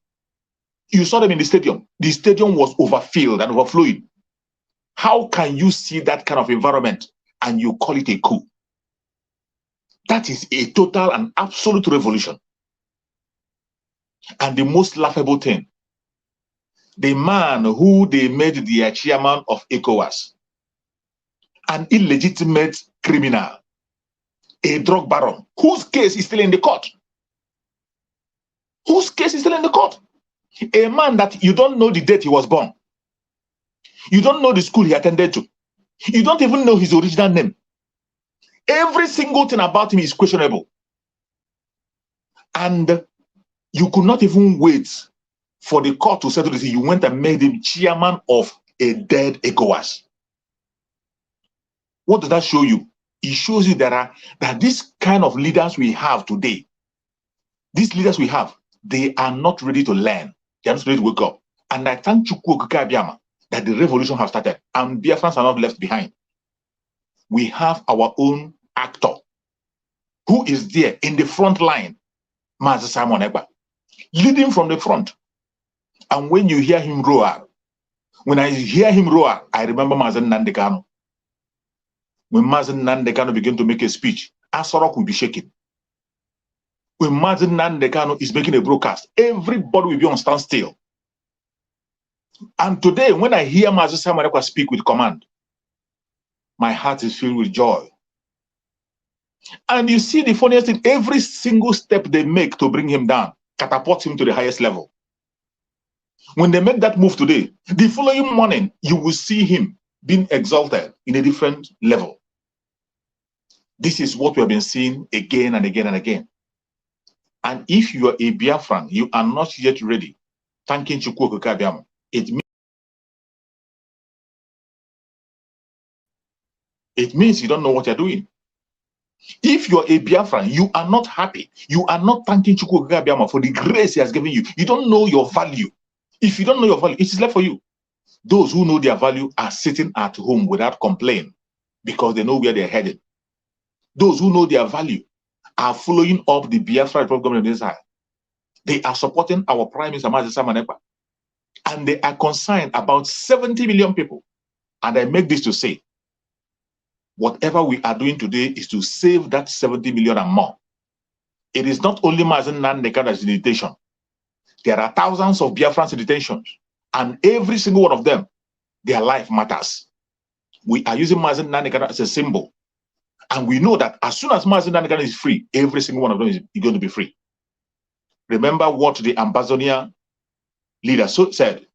You saw them in the stadium. The stadium was overfilled and overflowing. How can you see that kind of environment and you call it a coup? That is a total and absolute revolution. And the most laughable thing, the man who they made the chairman of Ecowas, an illegitimate criminal, a drug baron, whose case is still in the court. Whose case is still in the court? A man that you don't know the date he was born. You don't know the school he attended to. You don't even know his original name. Every single thing about him is questionable. And you could not even wait for the court to settle this. You went and made him chairman of a dead Ecowas. What does that show you? It shows you that this kind of leaders we have today, these leaders we have, they are not ready to learn. They are not ready to wake up. And I thank Chukwu Okike Abiyama that the revolution has started and Biafrans are not left behind. We have our own actor who is there in the front line, Master Simon Ekpa, leading from the front. And when you hear him roar, when I hear him roar, I remember Master Nnamdi Kanu. When Master Nnamdi Kanu began to make a speech, Asorok will be shaking. When Master Nnamdi Kanu is making a broadcast, everybody will be on standstill. And today, when I hear Master Simon Ekpa speak with command, my heart is filled with joy. And you see the funniest thing, every single step they make to bring him down catapults him to the highest level. When they make that move today, the following morning, you will see him being exalted in a different level. This is what we have been seeing again and again and again. And if you are a Biafran, you are not yet ready, thanking Chukwu Okike Abiyama, it means you don't know what you're doing. If you're a Biafran, you are not happy. You are not thanking Chukwu Okike Abiyama for the grace he has given you. You don't know your value. If you don't know your value, it is left for you. Those who know their value are sitting at home without complaint because they know where they're headed. Those who know their value are following up the Biafra Republic government of Israel. They are supporting our Prime Minister, Mazi Simon Ekpa. And they are concerned about 70 million people. And I make this to say, whatever we are doing today is to save that 70 million and more. It is not only Mazi Nnamdi Kanu that's in detention. There are thousands of Biafrans in detention. And every single one of them, their life matters. We are using Mazi Nnamdi Kanu as a symbol. And we know that as soon as Mazi Nnamdi Kanu is free, every single one of them is going to be free. Remember what the Ambazonian leader said.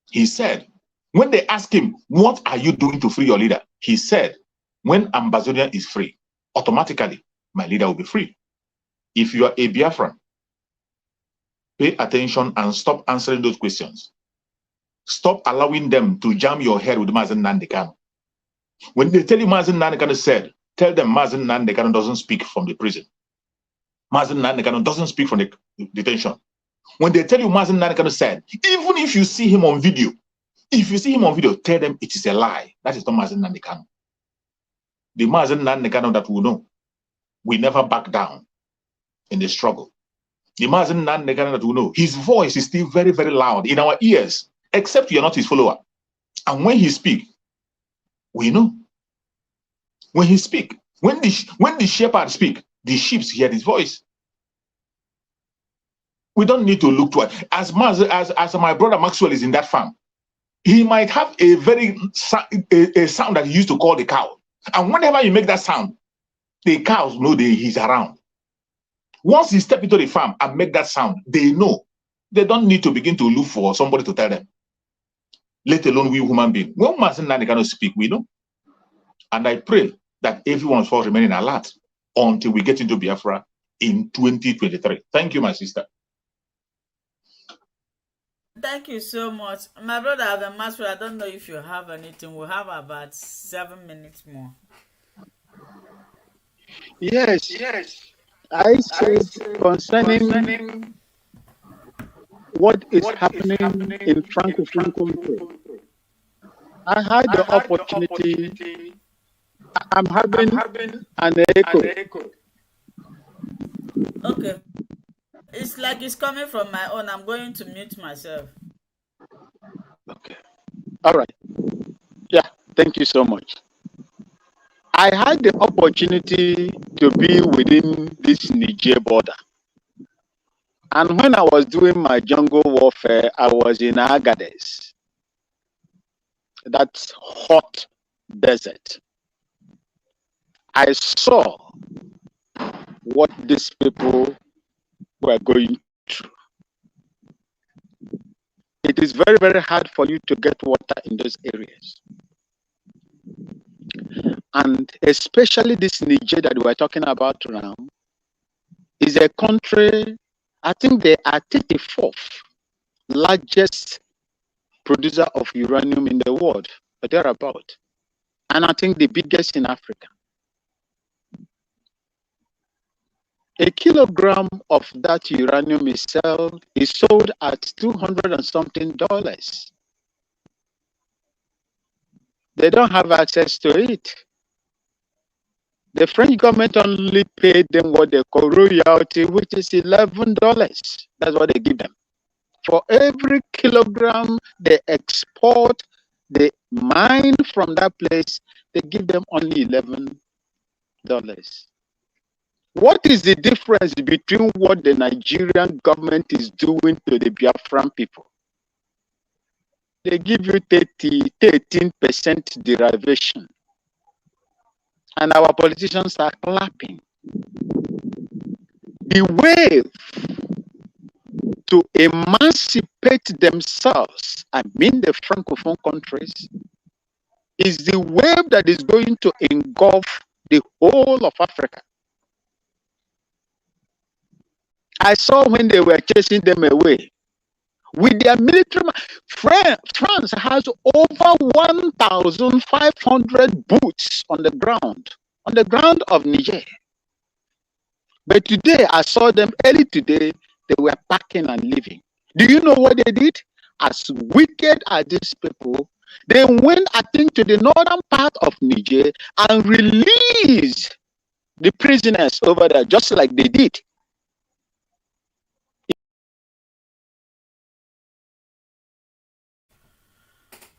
He said, when they asked him, what are you doing to free your leader? He said, when Ambazonia is free, automatically my leader will be free. If you are a Biafran, pay attention and stop answering those questions. Stop allowing them to jam your head with Mazi Nnamdi Kanu. When they tell you Mazi Nnamdi Kanu said, tell them Mazi Nnamdi Kanu doesn't speak from the prison. Mazi Nnamdi Kanu doesn't speak from the detention. When they tell you Mazi Nnamdi Kanu said, even if you see him on video, tell them it is a lie. That is not Mazi Nnamdi Kanu. The Mazi Nnamdi Kanu that we know, we never back down in the struggle. The Mazi Nnamdi Kanu that we know, his voice is still very, very loud in our ears, except you're not his follower. And when he speaks, we know. When he speaks, when the shepherd speaks, the sheep hear his voice. We don't need to look toward. As my brother Maxwell is in that farm, he might have a sound that he used to call the cow. And whenever you make that sound, the cows know he's around. Once he step into the farm and make that sound, they know. They don't need to begin to look for somebody to tell them. Let alone we human beings. When Mazi Nnamdi Kanu speak, we know. And I pray that everyone will remain alert until we get into Biafra in 2023. Thank you, my sister. Thank you so much. My brother Alvin Maxwell, I don't know if you have anything. We'll have about 7 minutes more. Yes. I said concerning what is happening in Franco-Franco. I had the opportunity. I'm having an echo. Okay. It's like it's coming from my own. I'm going to mute myself. Okay. All right. Yeah. Thank you so much. I had the opportunity to be within this Niger border. And when I was doing my jungle warfare, I was in Agadez. That's hot desert. I saw what these people were going through. It is very, very hard for you to get water in those areas. And especially this Niger that we're talking about now is a country, I think they are 34th largest producer of uranium in the world, or thereabout. And I think the biggest in Africa. A kilogram of that uranium is sold at $200 and something. They don't have access to it. The French government only paid them what they call royalty, which is $11. That's what they give them. For every kilogram they export, they mine from that place, they give them only $11. What is the difference between what the Nigerian government is doing to the Biafran people? They give you 13% derivation. And our politicians are clapping. The way to emancipate themselves, I mean the Francophone countries, is the wave that is going to engulf the whole of Africa. I saw when they were chasing them away with their military. France has over 1,500 boots on the ground of Niger. But today, I saw them early today, they were packing and leaving. Do you know what they did? As wicked as these people, they went, I think, to the northern part of Niger and released the prisoners over there, just like they did.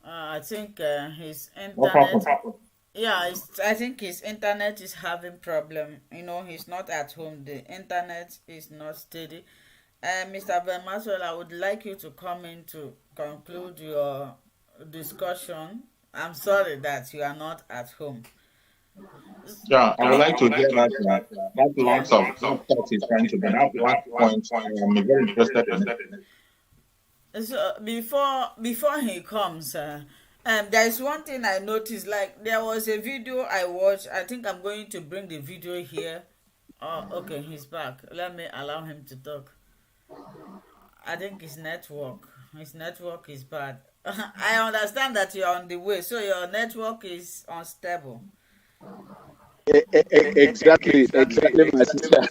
I think his internet. Yeah, I think his internet is having problem. You know, he's not at home. The internet is not steady. Mr. Ben Maxwell, I would like you to come in to conclude your discussion. I'm sorry that you are not at home. Yeah, I would like to hear that that Yeah. lots of thoughts he's trying to, but that last point, I'm very interested in it. So before he comes, there is one thing I noticed. Like there was a video I watched. I think I'm going to bring the video here. Oh, okay, he's back. Let me allow him to talk. I think his network is bad. I understand that you're on the way, so your network is unstable. Exactly, my sister.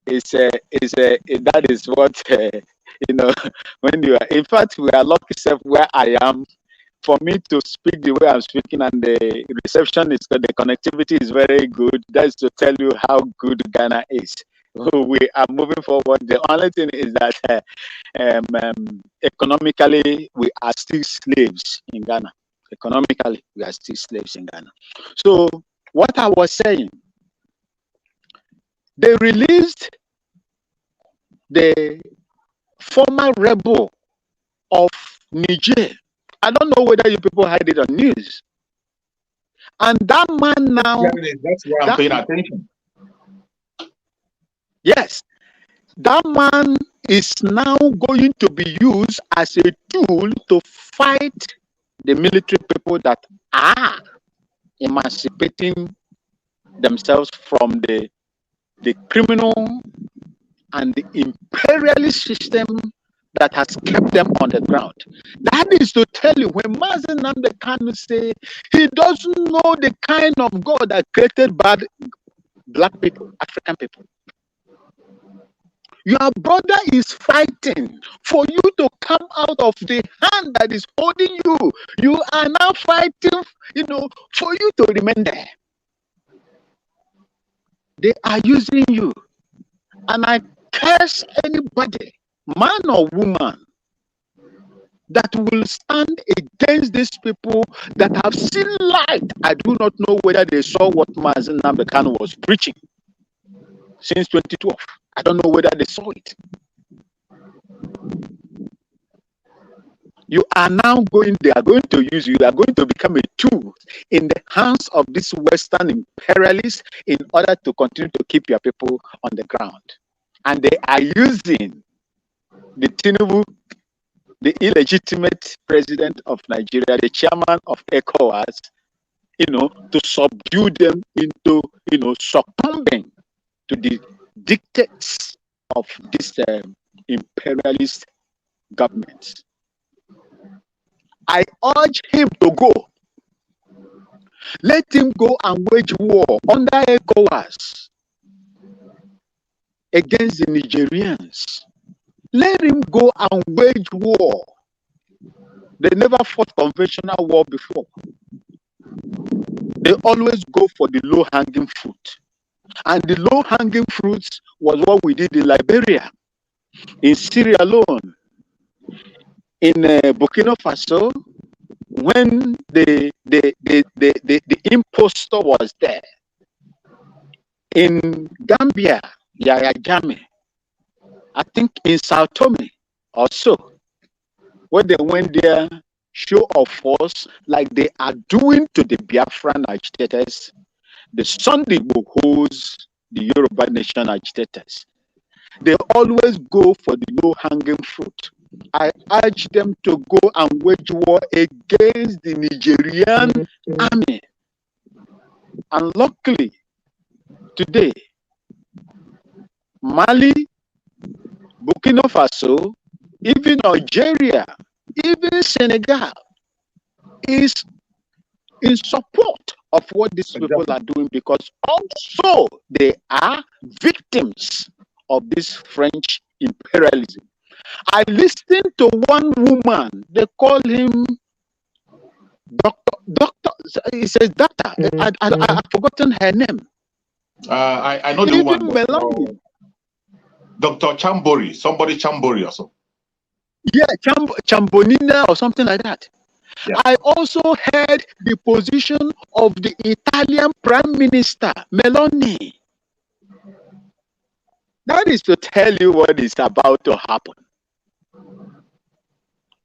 That is what you know. When you are, in fact, we are lucky self where I am. For me to speak the way I'm speaking, and the reception is good, the connectivity is very good. That's to tell you how good Ghana is. We are moving forward. The only thing is that economically, we are still slaves in Ghana. Economically, we are still slaves in Ghana. So, what I was saying, they released the former rebel of Niger. I don't know whether you people had it on news. And that man now. That's where I'm paying attention. Yes. That man is now going to be used as a tool to fight the military people that are emancipating themselves from the criminal and the imperialist system that has kept them on the ground. That is to tell you, when Nnamdi Kanu say he doesn't know the kind of God that created bad black people, African people. Your brother is fighting for you to come out of the hand that is holding you. You are now fighting, for you to remain there. They are using you. And I curse anybody, man or woman, that will stand against these people that have seen light. I do not know whether they saw what Nnamdi Kanu was preaching since 2012. I don't know whether they saw it. You are now they are going to use you, are going to become a tool in the hands of these Western imperialists in order to continue to keep your people on the ground. And they are using the Tinubu, the illegitimate president of Nigeria, the chairman of Ecowas, to subdue them into, succumbing to the dictates of this imperialist government. I urge him to go. Let him go and wage war under Ecowas. against the Nigerians. Let him go and wage war. They never fought conventional war before. They always go for the low-hanging fruit. And the low-hanging fruits was what we did in Liberia, in Syria alone, in Burkina Faso, when the impostor was there. In Gambia, Yaya Jammeh, I think in Sao Tome also, when they went there, show of force like they are doing to the Biafran agitators, the Sunday Bohos, the Yoruba Nation agitators. They always go for the low-hanging fruit. I urge them to go and wage war against the Nigerian army. And luckily, today, Mali, Burkina Faso, even Algeria, even Senegal is in support of what these people are doing, because also they are victims of this French imperialism. I listened to one woman, they call him Doctor, he says doctor, I've forgotten her name. I know the even woman. Melanie. Dr. Chambori, somebody Chambori or so. Yeah, Chambonina or something like that. Yeah. I also heard the position of the Italian Prime Minister, Meloni. That is to tell you what is about to happen.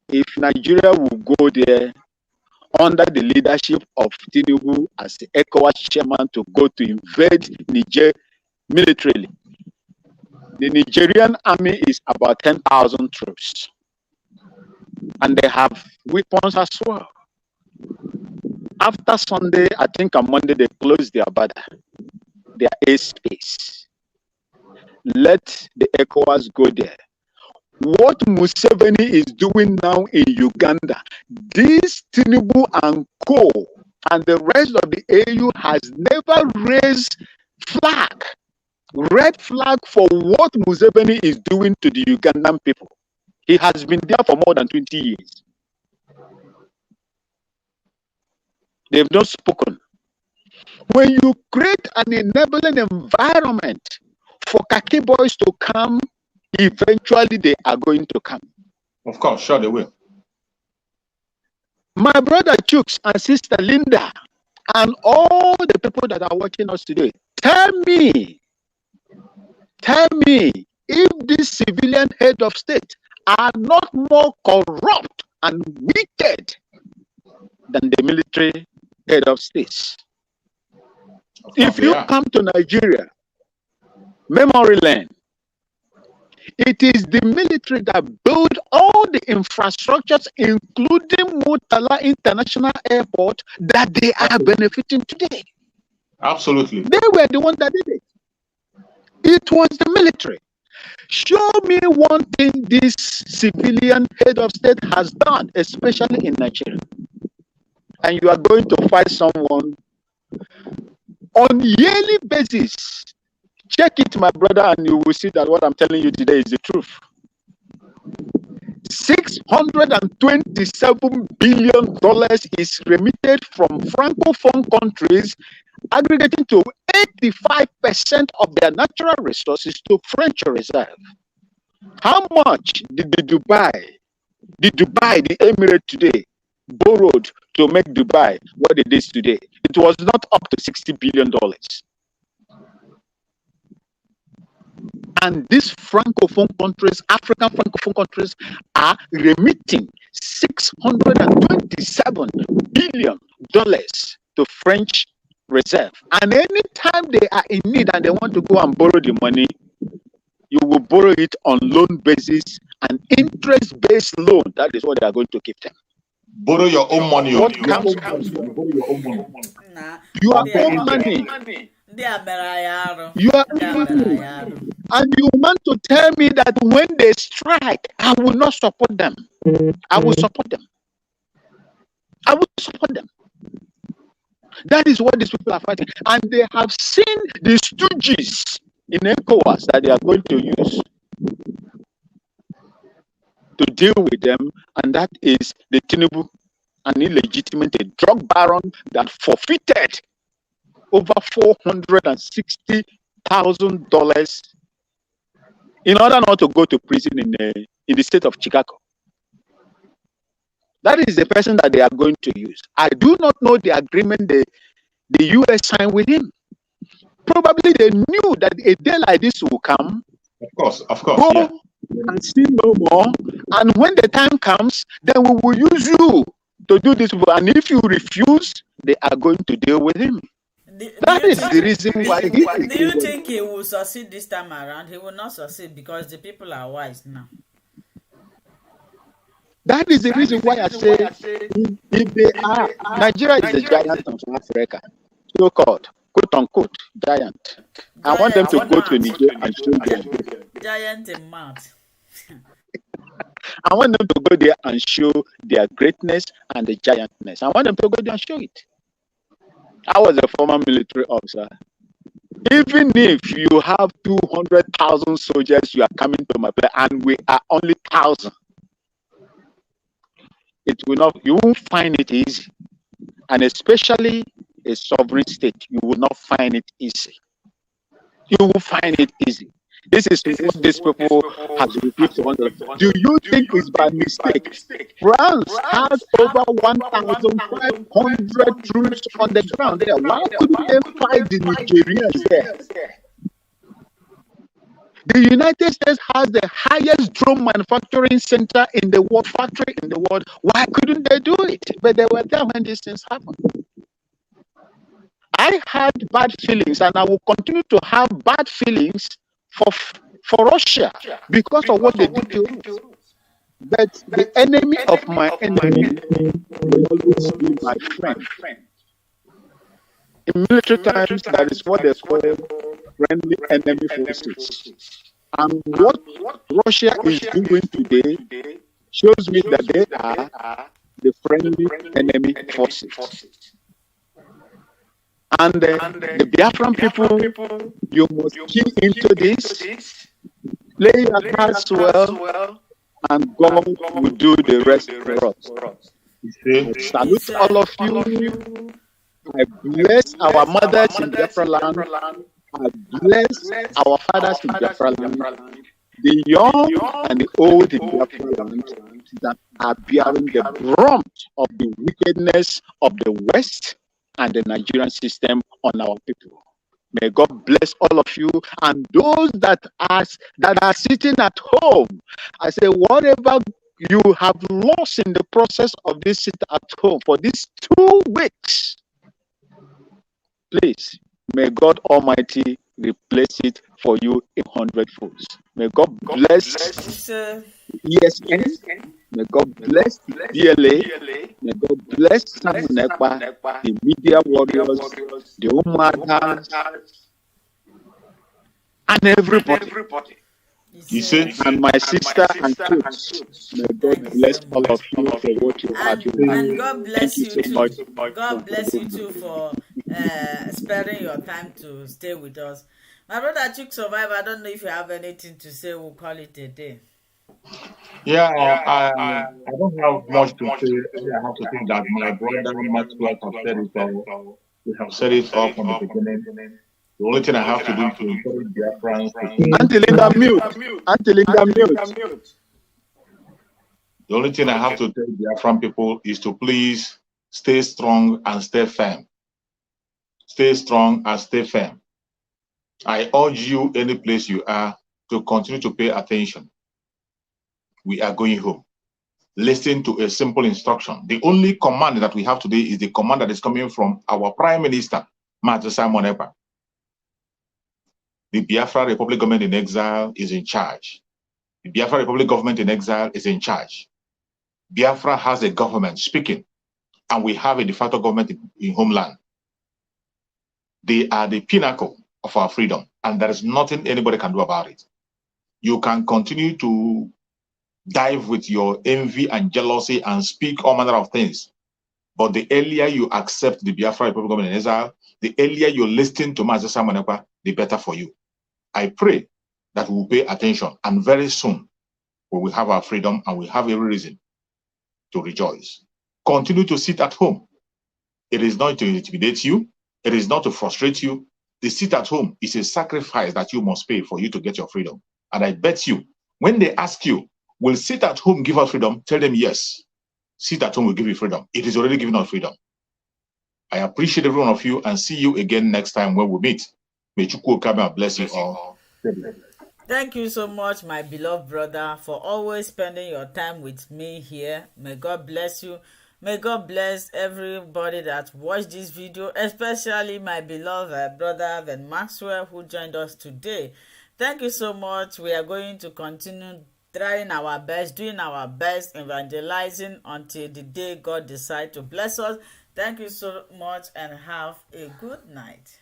If Nigeria will go there under the leadership of Tinubu as the Ecowas chairman to go to invade Niger militarily, the Nigerian army is about 10,000 troops. And they have weapons as well. After Sunday, I think on Monday, they close their border, their airspace. Let the Ecowas go there. What Museveni is doing now in Uganda, this Tinubu and Co. and the rest of the AU has never raised red flag for what Museveni is doing to the Ugandan people. He has been there for more than 20 years. They've not spoken. When you create an enabling environment for khaki boys to come, eventually they are going to come. Of course, sure they will. My brother Chooks and sister Linda and all the people that are watching us today, tell me if this civilian head of state are not more corrupt and wicked than the military head of states. If you come to Nigeria, memory lane, it is the military that build all the infrastructures, including Murtala International Airport, that they are benefiting today. Absolutely. They were the ones that did it. It was the military. Show me one thing this civilian head of state has done, especially in Nigeria. And you are going to fight someone on yearly basis. Check it, my brother, and you will see that what I'm telling you today is the truth. $627 billion is remitted from Francophone countries, aggregating to 85% of their natural resources to French reserve. How much did the Emirate today, borrowed to make Dubai what it is today? It was not up to $60 billion. And these Francophone countries, African Francophone countries, are remitting $627 billion to French reserve. And anytime they are in need and they want to go and borrow the money, you will borrow it on loan basis and interest-based loan. That is what they are going to give them. Borrow your own money. What comes? Borrow your own money. Your own money. You are money. And you want to tell me that when they strike, I will not support them. I will support them. I will support them. That is what these people are fighting. And they have seen the stooges in Ecowas that they are going to use to deal with them, and that is the Tinubu, an illegitimate drug baron that forfeited over $460,000 in order not to go to prison in the state of Chicago. That is the person that they are going to use. I do not know the agreement the US signed with him. Probably they knew that a day like this will come. Of course, go yeah. and see no more. And when the time comes, then we will use you to do this. And if you refuse, they are going to deal with him. That is the reason why he is. Do you think he will succeed this time around? He will not succeed because the people are wise now. That is the reason why I say if they are, Nigeria is the giant of Africa, so-called, quote-unquote, giant. I want them to go to Niger and show them. Giant in mouth. I want them to go there and show their greatness and the giantness. I want them to go there and show it. I was a former military officer. Even if you have 200,000 soldiers, you are coming to my place, and we are only 1,000. It will not. You won't find it easy, and especially a sovereign state, you will not find it easy. You will find it ezy. This is what these people have refused to understand. Do you think it's by mistake? France has over 1,500 troops on the ground there. Why couldn't they fight the Nigerians there? The United States has the highest drone manufacturing center in the world, factory in the world. Why couldn't they do it? But they were there when these things happened. I had bad feelings, and I will continue to have bad feelings for Russia because of what they did to us. But the enemy of my enemy will always be my friend. In military times, that is what they call friendly enemy forces. And what Russia is doing today shows me that they are the friendly enemy forces. And the Biafran people, you must key into this, play your cards well, and God will do the rest for us. I salute all of you. I bless our mothers in Biafra land. I bless our fathers in Biafra land. The young and the old in Biafra land that are bearing the brunt of the wickedness of the West and the Nigerian system on our people. May God bless all of you, and those that are sitting at home. I say, whatever you have lost in the process of this sit at home for these 2 weeks, please, may God Almighty replace it for you 100-fold. May God bless ESN. May God bless DLA. May God bless Samuel Ekpa, the media warriors, the Umadas, and everybody. You see, and my sister and kids. May God bless all of you for what you are doing. And God bless you too. God bless you too for sparing your time to stay with us. My brother Chuk Survive, I don't know if you have anything to say. We'll call it a day. Yeah, I don't have much to say. I have to think that my brother Maxwell have said it all. We have said it all from the beginning. The only thing I have to do is to encourage Biafrans. Auntie Linda, mute. Auntie Linda, mute. The only thing I have to tell Biafran people is to please stay strong and stay firm. Stay strong and stay firm. I urge you, any place you are, to continue to pay attention. We are going home. Listen to a simple instruction. The only command that we have today is the command that is coming from our Prime Minister, Master Simon Ekpa. The Biafra Republic government in exile is in charge. The Biafra Republic government in exile is in charge. Biafra has a government speaking, and we have a de facto government in homeland. They are the pinnacle of our freedom, and there is nothing anybody can do about it. You can continue to dive with your envy and jealousy and speak all manner of things. But the earlier you accept the Biafra Republic government in exile, the earlier you listen to Master Simon Ekpa, the better for you. I pray that we will pay attention, and very soon we will have our freedom and we have every reason to rejoice. Continue to sit at home. It is not to intimidate you. It is not to frustrate you. The sit at home is a sacrifice that you must pay for you to get your freedom. And I bet you, when they ask you, will sit at home give us freedom? Tell them yes. Sit at home will give you freedom. It is already giving us freedom. I appreciate every one of you and see you again next time when we meet. May Chukwu come and bless you all. Thank you so much, my beloved brother, for always spending your time with me here. May God bless you. May God bless everybody that watched this video, especially my beloved brother Ben Maxwell, who joined us today. Thank you so much. We are going to continue trying our best, doing our best, evangelizing until the day God decides to bless us. Thank you so much and have a good night.